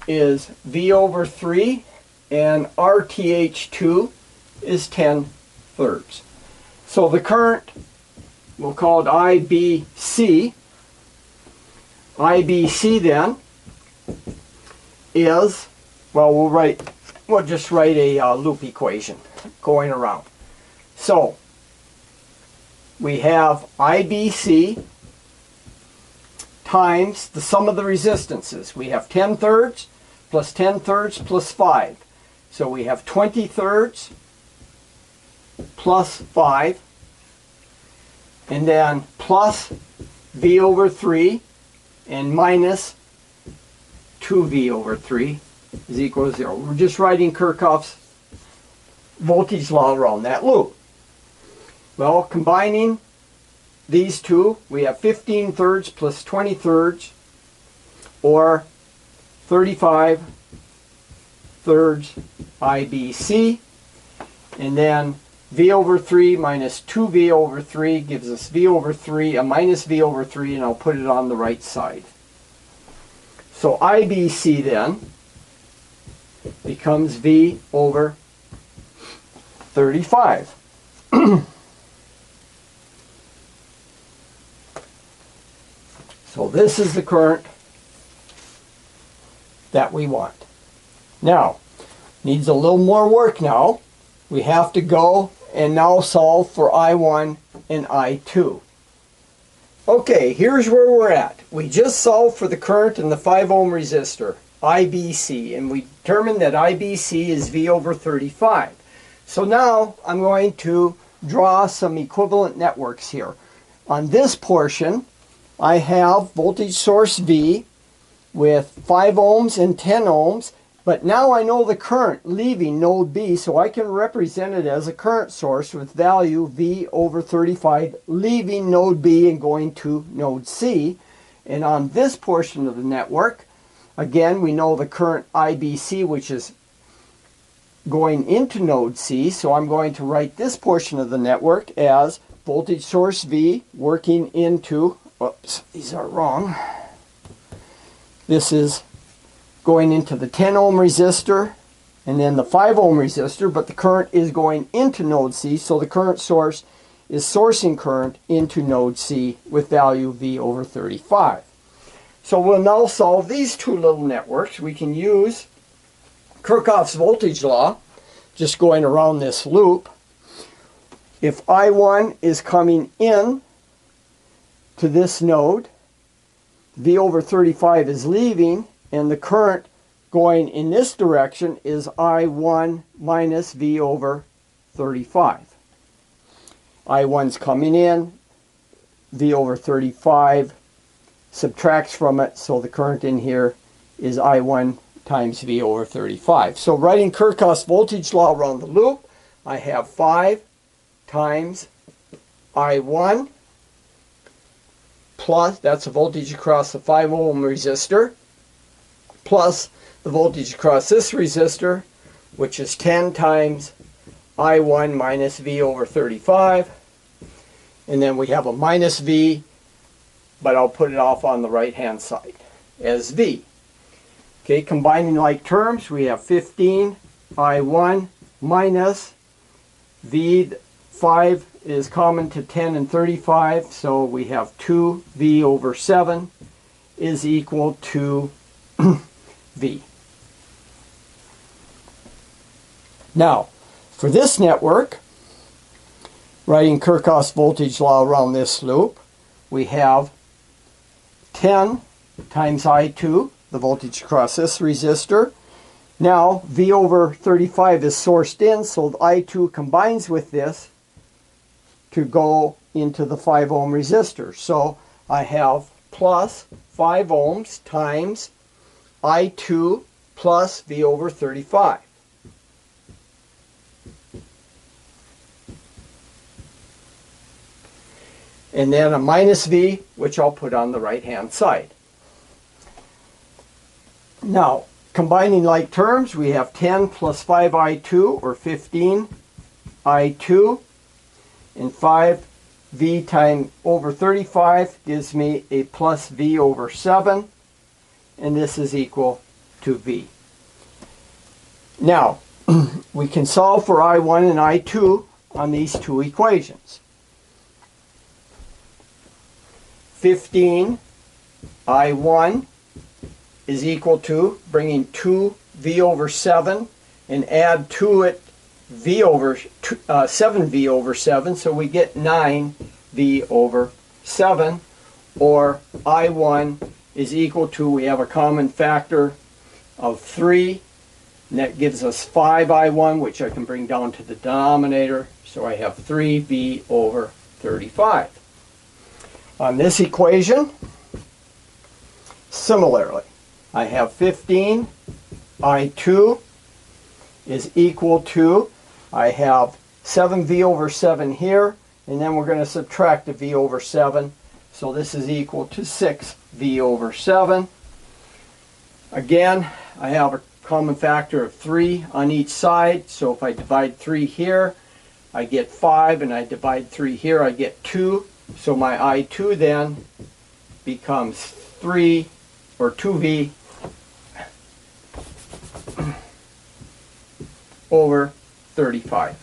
is V over 3, and RTH2 is 10/3. So the current, we'll call it IBC. IBC then is, well, we'll just write a loop equation going around. So we have IBC times the sum of the resistances. We have 10/3 plus 10/3 plus 5. So we have 20/3 plus 5, and then plus V over 3 and minus 2V over 3 is equal to 0. We're just writing Kirchhoff's voltage law around that loop. Well, combining these two, we have 15/3 plus 20/3, or 35/3 IBC, and then V over 3 minus 2V over 3 gives us V over 3, a minus V over 3, and I'll put it on the right side. So IBC then becomes V over 35. So this is the current that we want. Now, needs a little more work now. We have to go and now solve for I1 and I2. Okay, here's where we're at. We just solved for the current in the 5 ohm resistor, IBC, and we determined that IBC is V over 35. So now I'm going to draw some equivalent networks here. On this portion, I have voltage source V with 5 ohms and 10 ohms, but now I know the current leaving node B, so I can represent it as a current source with value V over 35 leaving node B and going to node C. And on this portion of the network, again, we know the current IBC, which is going into node C, so I'm going to write this portion of the network as voltage source V working into, oops, these are wrong. This is going into the 10 ohm resistor and then the 5 ohm resistor, but the current is going into node C, so the current source is sourcing current into node C with value V over 35. So we'll now solve these two little networks. We can use Kirchhoff's voltage law, just going around this loop. If I1 is coming in to this node, V over 35 is leaving, and the current going in this direction is I1 minus V over 35. I1's coming in, V over 35 subtracts from it, so the current in here is I1 times V over 35. So writing Kirchhoff's voltage law around the loop, I have 5 times I1 plus, that's the voltage across the 5 ohm resistor, plus the voltage across this resistor, which is 10 times I1 minus V over 35. And then we have a minus V, but I'll put it off on the right hand side as V. Okay, combining like terms, we have 15 I1 minus V. 5 is common to 10 and 35, so we have 2V over 7 is equal to V. Now, for this network, writing Kirchhoff's voltage law around this loop, we have 10 times I2, the voltage across this resistor. Now, V over 35 is sourced in, so I2 combines with this to go into the 5 ohm resistor. So I have plus 5 ohms times I2 plus V over 35. And then a minus V, which I'll put on the right hand side. Now, combining like terms, we have 10 plus 5I2, or 15I2, and 5V times over 35 gives me a plus V over 7, and this is equal to V. Now, we can solve for I1 and I2 on these two equations. 15 I1 is equal to bringing 2V over 7 and add to it V over 7V over 7, so we get 9V over 7, or I1 is equal to, we have a common factor of 3, and that gives us 5I1, which I can bring down to the denominator, so I have 3V over 35. On this equation, similarly, I have 15 I2 is equal to, I have 7V over 7 here, and then we're going to subtract the V over 7, so this is equal to 6V over 7. Again, I have a common factor of 3 on each side, so if I divide 3 here, I get 5, and I divide 3 here, I get 2. So my I2 then becomes 3, or 2V over 35.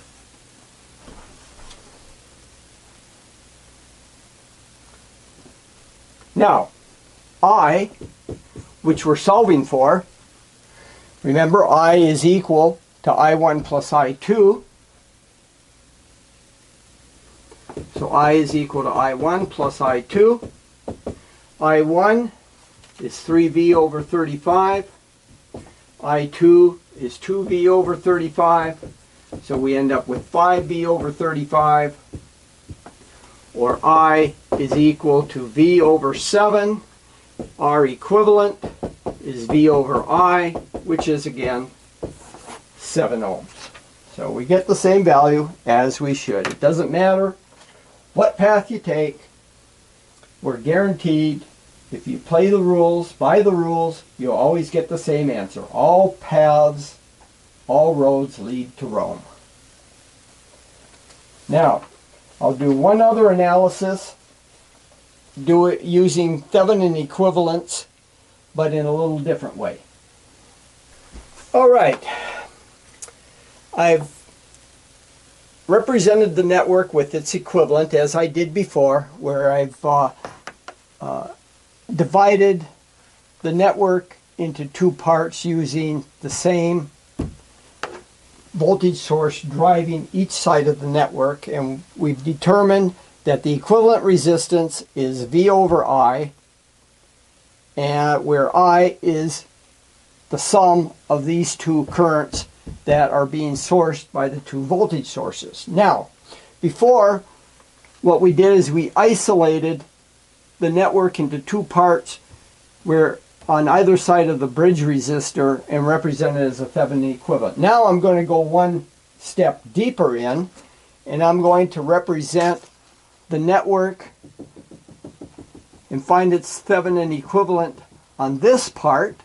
Now, I, which we're solving for, remember I is equal to I1 plus I2. So I is equal to I1 plus I2. I1 is 3V over 35. I2 is 2V over 35. So we end up with 5V over 35. Or I is equal to V over 7. Our equivalent is V over I, which is again 7 ohms. So we get the same value as we should. It doesn't matter what path you take, we're guaranteed, if you play the rules, by the rules, you'll always get the same answer. All paths all roads lead to Rome. Now, I'll do one other analysis, do it using Thevenin equivalence, but in a little different way. All right, I've represented the network with its equivalent as I did before, where I've divided the network into two parts using the same voltage source driving each side of the network, and we've determined that the equivalent resistance is V over I, and where I is the sum of these two currents that are being sourced by the two voltage sources. Now, before, what we did is we isolated the network into two parts where on either side of the bridge resistor and represent it as a Thevenin equivalent. Now I'm going to go one step deeper in, and I'm going to represent the network and find its Thevenin equivalent on this part.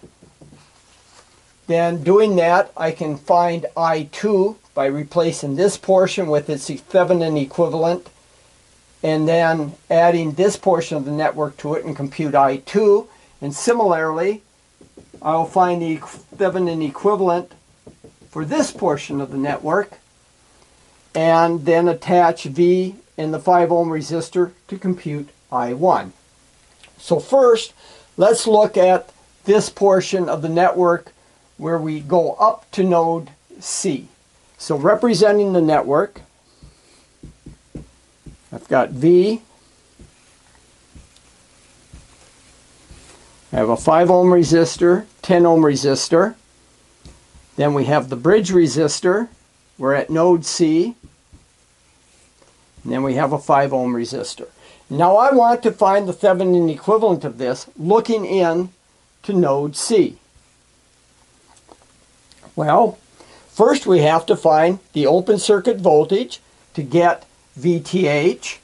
Then doing that, I can find I2 by replacing this portion with its Thevenin equivalent, and then adding this portion of the network to it and compute I2. And similarly, I will find the Thevenin equivalent for this portion of the network, and then attach V and the 5 ohm resistor to compute I1. So first, let's look at this portion of the network where we go up to node C. So representing the network, I've got V, I have a 5 ohm resistor, 10 ohm resistor, then we have the bridge resistor, we're at node C, and then we have a 5 ohm resistor. Now I want to find the Thevenin equivalent of this looking in to node C. Well, first we have to find the open circuit voltage to get VTH.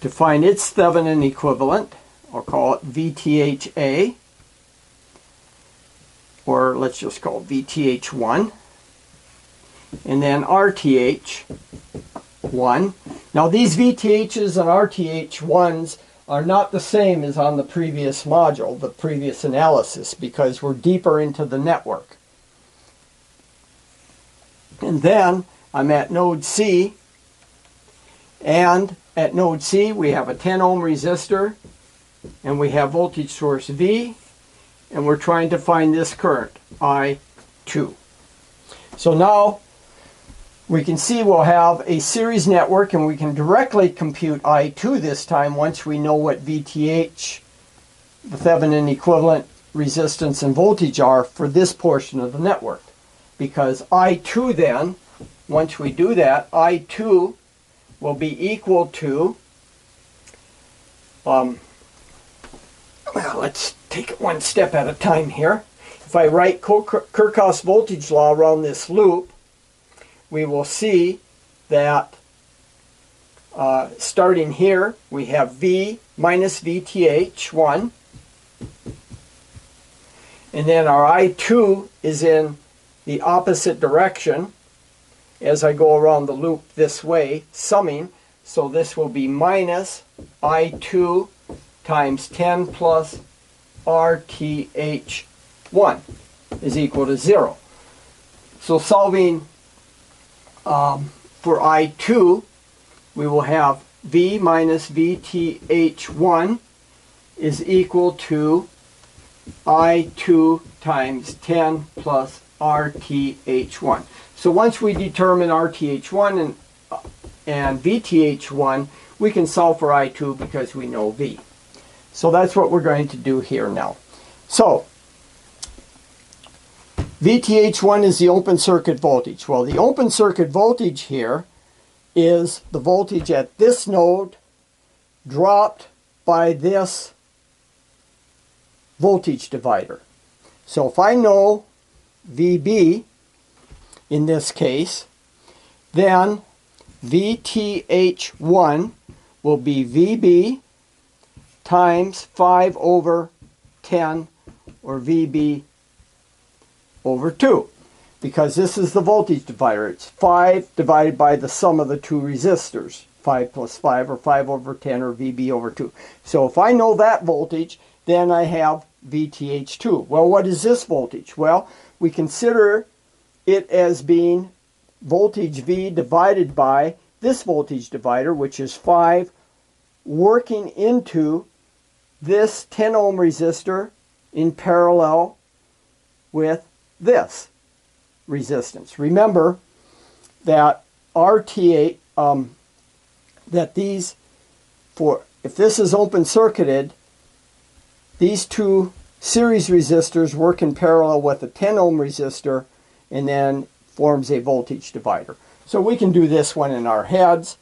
To find its Thevenin equivalent, I'll call it VTHA, or let's just call it VTH1, and then RTH1. Now these VTHs and RTH1s are not the same as on the previous module, the previous analysis, because we're deeper into the network. And then I'm at node C, and at node C we have a 10 ohm resistor, and we have voltage source V, and we're trying to find this current, I2. So now we can see we'll have a series network, and we can directly compute I2 this time once we know what VTH, the Thevenin equivalent resistance and voltage are for this portion of the network. Because I2 then, once we do that, I2 will be equal to, well, let's take it one step at a time here. If I write Kirchhoff's voltage law around this loop, we will see that starting here, we have V minus VTH1, and then our I2 is in the opposite direction as I go around the loop this way, summing. So this will be minus I2 times 10 plus RTH1 is equal to 0. So solving for I2, we will have V minus VTH1 is equal to I2 times 10 plus RTH1. So once we determine RTH1 and VTH1, we can solve for I2 because we know V. So that's what we're going to do here now. So VTH1 is the open circuit voltage. Well, the open circuit voltage here is the voltage at this node dropped by this voltage divider. So if I know VB in this case, then VTH1 will be VB times 5 over 10, or VB over 2. because this is the voltage divider. It's 5 divided by the sum of the two resistors. 5 plus 5, or 5 over 10, or VB over 2. So if I know that voltage, then I have VTH2. Well, what is this voltage? Well, we consider it as being voltage V divided by this voltage divider, which is 5, working into this 10 ohm resistor in parallel with this resistance. Remember that RTA, that these, if this is open circuited, these two series resistors work in parallel with a 10 ohm resistor and then forms a voltage divider. So we can do this one in our heads.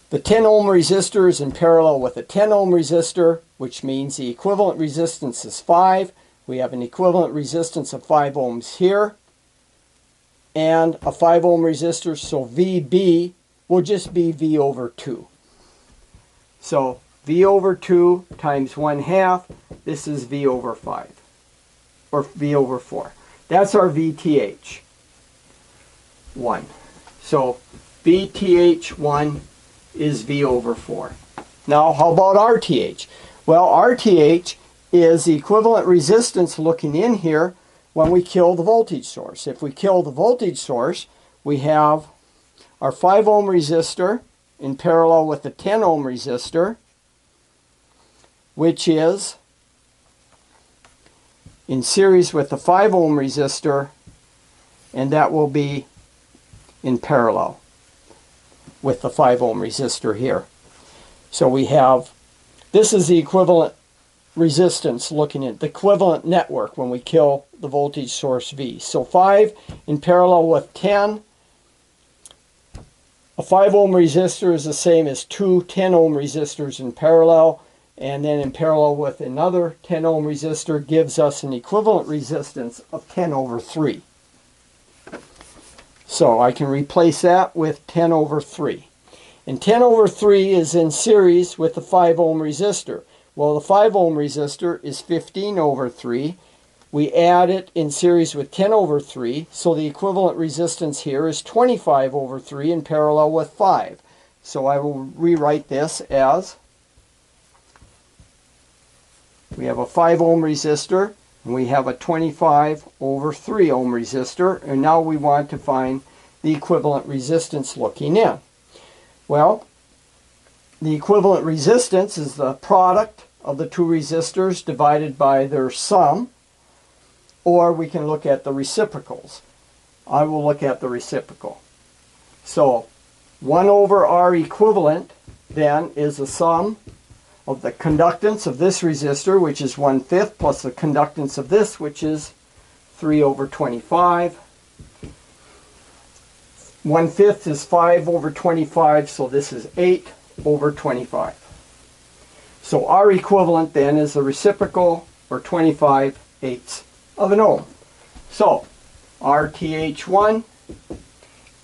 The 10 ohm resistor is in parallel with a 10 ohm resistor, which means the equivalent resistance is 5. We have an equivalent resistance of 5 ohms here and a 5 ohm resistor, so VB will just be V over 2. So V over 2 times 1/2, this is V over 5, or V over 4. That's our VTH 1. So VTH1 is V over 4. Now, how about RTH? Well, RTH is the equivalent resistance looking in here when we kill the voltage source. If we kill the voltage source, we have our 5 ohm resistor in parallel with the 10 ohm resistor, which is in series with the 5 ohm resistor, and that will be in parallel with the 5 ohm resistor here. So we have, this is the equivalent resistance looking at the equivalent network when we kill the voltage source V. So 5 in parallel with 10. A 5 ohm resistor is the same as two 10 ohm resistors in parallel, and then in parallel with another 10 ohm resistor gives us an equivalent resistance of 10 over 3. So I can replace that with 10 over 3. And 10 over 3 is in series with the 5 ohm resistor. Well, the 5 ohm resistor is 15 over 3. We add it in series with 10 over 3, so the equivalent resistance here is 25 over 3 in parallel with 5. So I will rewrite this as, we have a 5 ohm resistor, and we have a 25 over 3 ohm resistor, and now we want to find the equivalent resistance looking in. Well, the equivalent resistance is the product of the two resistors divided by their sum, or we can look at the reciprocals. I will look at the reciprocal. So 1 over R equivalent then is the sum of the conductance of this resistor, which is 1/5, plus the conductance of this, which is 3 over 25. 1/5 is 5 over 25, so this is 8 over 25. So R equivalent then is the reciprocal, or 25/8 of an ohm. So RTH1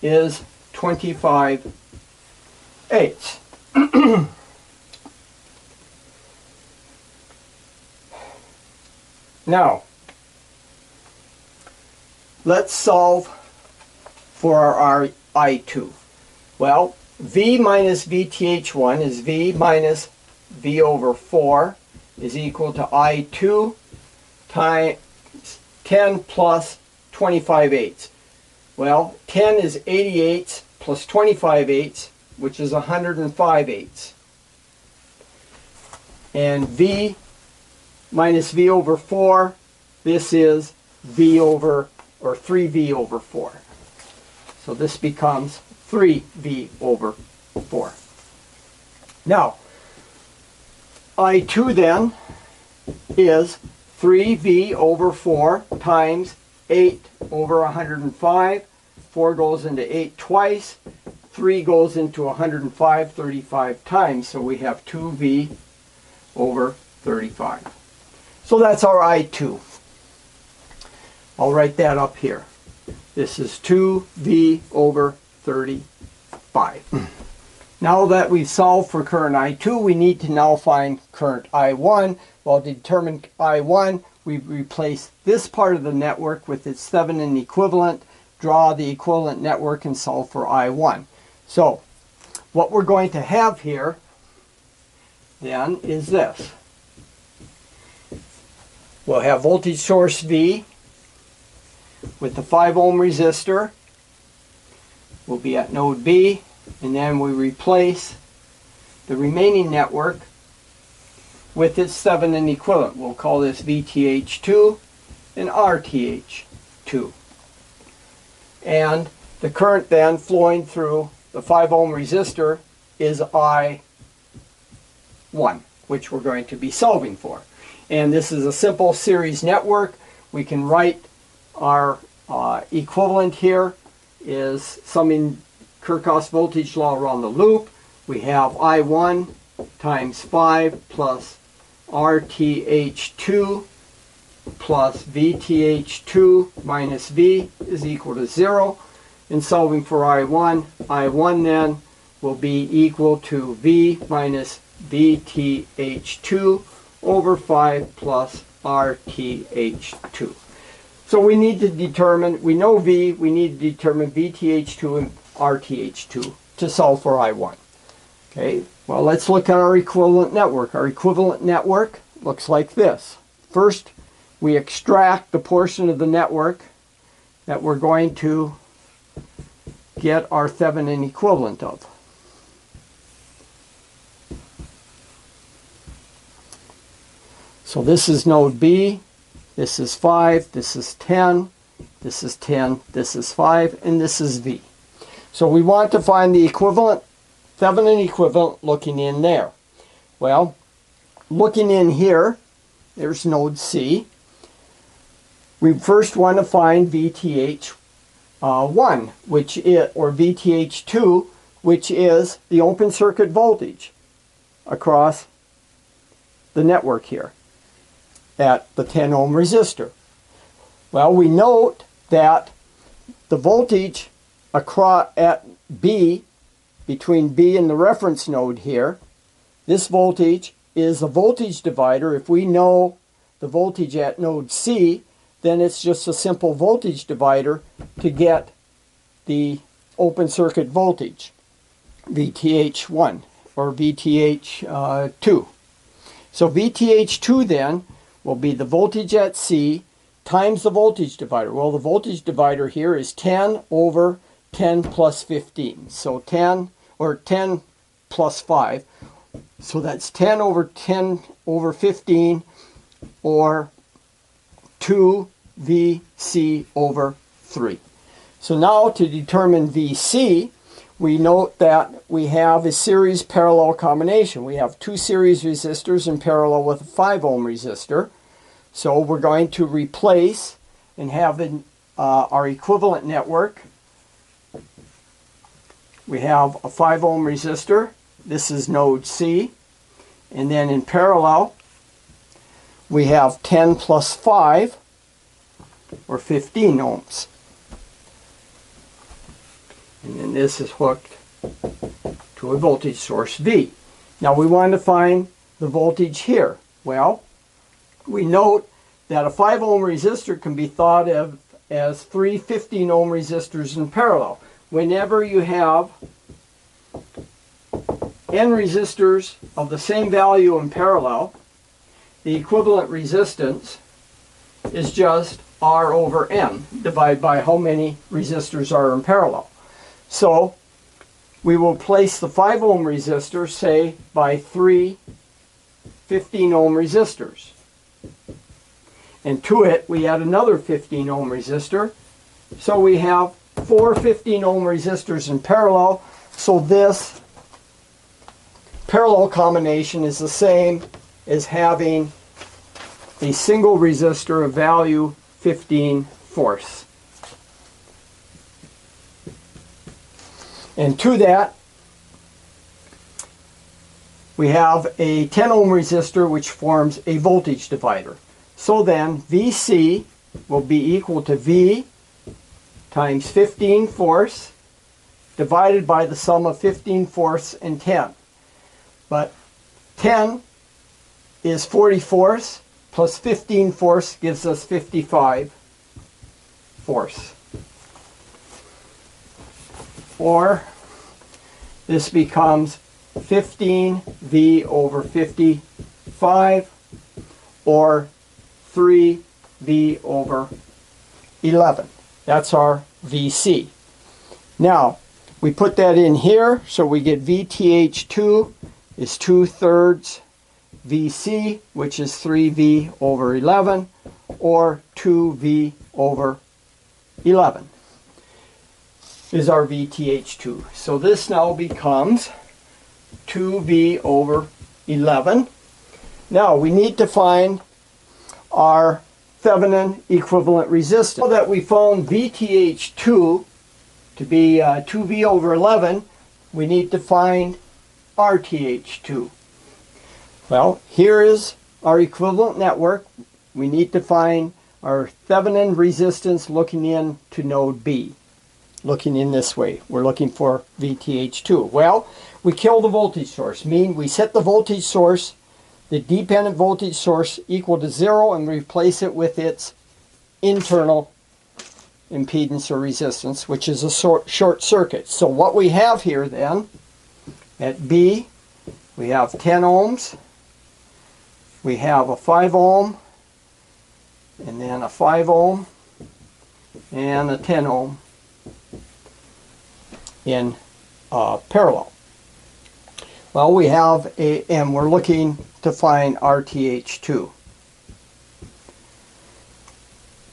is 25/8. Now, let's solve for our I2. Well, V minus VTH1 is V minus V over 4 is equal to I2 times 10 plus 25/8. Well, 10 is 88 plus 25/8, which is 105/8. And V minus V over 4, this is V over, or 3V over 4. So this becomes 3V over 4. Now, I2 then is 3V over 4 times 8 over 105. 4 goes into 8 twice. 3 goes into 105 35 times. So we have 2V over 35. So that's our I2. I'll write that up here. This is 2V over 35. Now that we've solved for current I2, we need to now find current I1. Well, to determine I1, we replace this part of the network with its Thevenin equivalent, draw the equivalent network, and solve for I1. So what we're going to have here then is this. We'll have voltage source V with the 5 ohm resistor. We'll be at node B, and then we replace the remaining network with its Thevenin equivalent. We'll call this VTH2 and RTH2. And the current then flowing through the 5 ohm resistor is I1, which we're going to be solving for. And this is a simple series network. We can write our equivalent here is summing Kirchhoff's voltage law around the loop. We have I1 times 5 plus RTH2 plus VTH2 minus V is equal to 0. In solving for I1, I1 then will be equal to V minus VTH2 over 5 plus RTH2. So we need to determine, we know V, we need to determine VTH2 and RTH2 to solve for I1. Okay, well, let's look at our equivalent network. Our equivalent network looks like this. First, we extract the portion of the network that we're going to get our Thevenin equivalent of. So this is node B, this is 5, this is 10, this is 10, this is 5, and this is V. So we want to find the equivalent, Thevenin equivalent, looking in there. Well, looking in here, there's node C. We first want to find VTH1, which is, or VTH2, which is the open circuit voltage across the network here at the 10 ohm resistor. Well, we note that the voltage across at B, between B and the reference node here, this voltage is a voltage divider. If we know the voltage at node C, then it's just a simple voltage divider to get the open circuit voltage, VTH1 or VTH2. So VTH2 then will be the voltage at C times the voltage divider. Well, the voltage divider here is 10 over 10 plus 15. So 10, or 10 plus 5. So that's 10 over 10 over 15, or 2 VC over 3. So now to determine VC, we note that we have a series parallel combination. We have two series resistors in parallel with a 5 ohm resistor. So we're going to replace and have our equivalent network. We have a 5 ohm resistor. This is node C. And then in parallel, we have 10 plus 5, or 15 ohms. And then this is hooked to a voltage source V. Now we want to find the voltage here. Well, we note that a 5 ohm resistor can be thought of as 3 15 ohm resistors in parallel. Whenever you have n resistors of the same value in parallel, the equivalent resistance is just R over N, divided by how many resistors are in parallel. So we will place the 5 ohm resistor, say, by 3 15 ohm resistors. And to it, we add another 15 ohm resistor. So we have 4 15 ohm resistors in parallel. So this parallel combination is the same as having a single resistor of value 15 fourths. And to that, we have a 10 ohm resistor which forms a voltage divider. So then VC will be equal to V times 15 fourths divided by the sum of 15 fourths and 10. But 10 is 40 fourths, plus 15 fourths gives us 55 fourths. Or this becomes 15V over 55, or 3V over 11. That's our VC. Now, we put that in here, so we get VTH2 is 2/3 VC, which is 3V over 11, or 2V over 11 is our VTH2. So this now becomes 2V over 11. Now we need to find our Thevenin equivalent resistance. Now that we found VTH2 to be 2V over 11, we need to find RTH2. Well, here is our equivalent network. We need to find our Thevenin resistance looking into node B. Looking in this way, we're looking for VTH2. Well, we kill the voltage source, meaning we set the voltage source, the dependent voltage source, equal to 0, and replace it with its internal impedance or resistance, which is a short circuit. So what we have here then, at B, we have 10 ohms, we have a 5 ohm, and then a 5 ohm, and a 10 ohm in parallel. Well, we have and we're looking to find RTH2.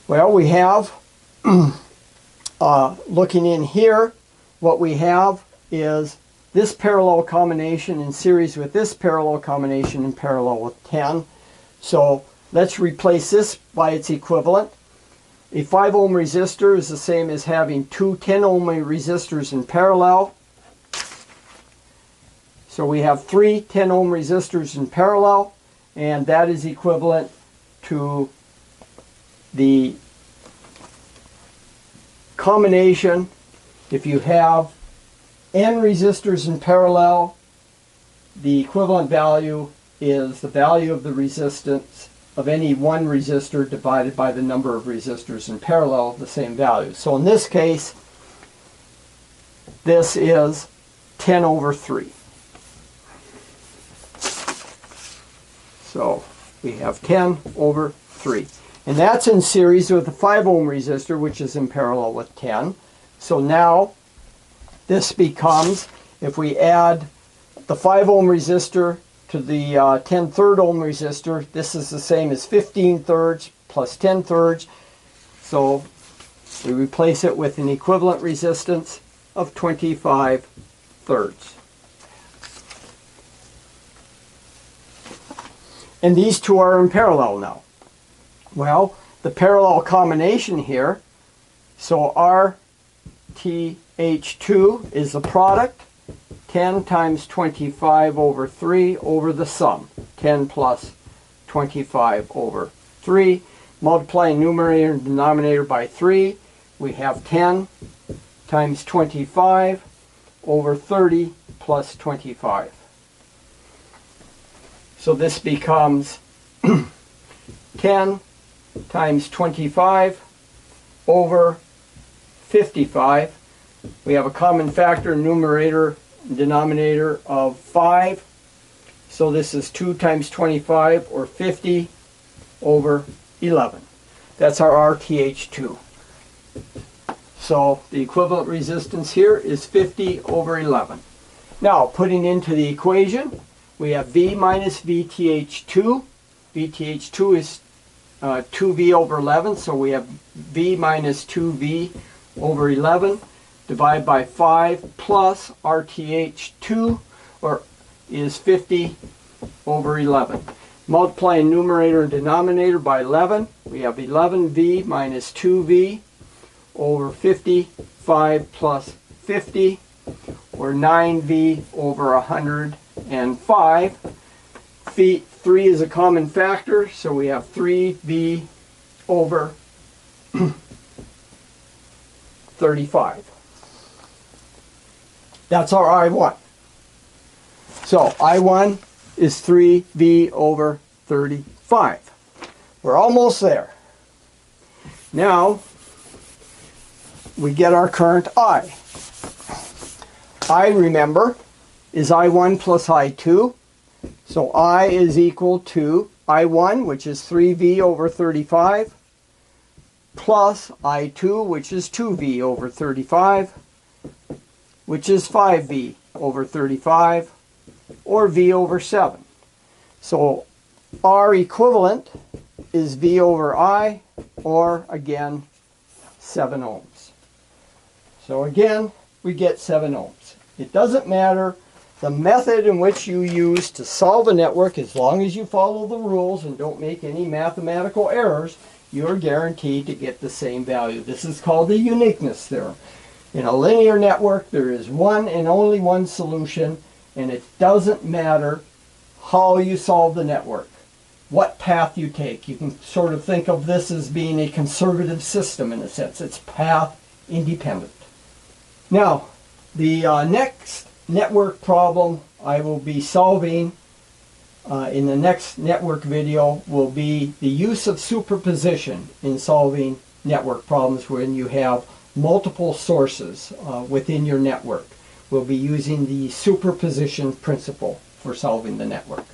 Well, we have, looking in here, what we have is this parallel combination in series with this parallel combination in parallel with 10. So let's replace this by its equivalent. A 5 ohm resistor is the same as having two 10 ohm resistors in parallel. So we have three 10 ohm resistors in parallel, and that is equivalent to the combination. If you have n resistors in parallel, the equivalent value is the value of the resistance of any one resistor divided by the number of resistors in parallel of the same value. So in this case, this is 10 over 3. So we have 10 over 3. And that's in series with the 5 ohm resistor, which is in parallel with 10. So now this becomes, if we add the 5 ohm resistor to the 10/3 ohm resistor, this is the same as 15/3 plus 10/3. So we replace it with an equivalent resistance of 25/3. And these two are in parallel now. Well, the parallel combination here, so RTH2 is the product, 10 times 25 over 3 over the sum, 10 plus 25 over 3. Multiplying numerator and denominator by 3, we have 10 times 25 over 30 plus 25. So this becomes 10 times 25 over 55. We have a common factor, numerator and denominator of 5. So this is 2 times 25, or 50 over 11. That's our RTH2. So the equivalent resistance here is 50 over 11. Now, putting into the equation, we have V minus VTH2. VTH2 is 2V over 11, so we have V minus 2V over 11 divided by 5 plus RTH2, or is 50 over 11. Multiplying numerator and denominator by 11, we have 11V minus 2V over 55 plus 50, or 9V over 105. 3 is a common factor, so we have 3V over 35. That's our I1. So I1 is 3V over 35. We're almost there. Now, we get our current I. I, remember, is I1 plus I2. So I is equal to I1, which is 3V over 35, plus I2, which is 2V over 35, which is 5V over 35, or V over 7. So R equivalent is V over I, or again, 7 ohms. So again, we get 7 ohms. It doesn't matter the method in which you use to solve a network, as long as you follow the rules and don't make any mathematical errors, you're guaranteed to get the same value. This is called the uniqueness theorem. In a linear network, there is one and only one solution, and it doesn't matter how you solve the network, what path you take. You can sort of think of this as being a conservative system in a sense. It's path independent. Now, the next network problem I will be solving in the next network video will be the use of superposition in solving network problems when you have multiple sources within your network. We'll be using the superposition principle for solving the network.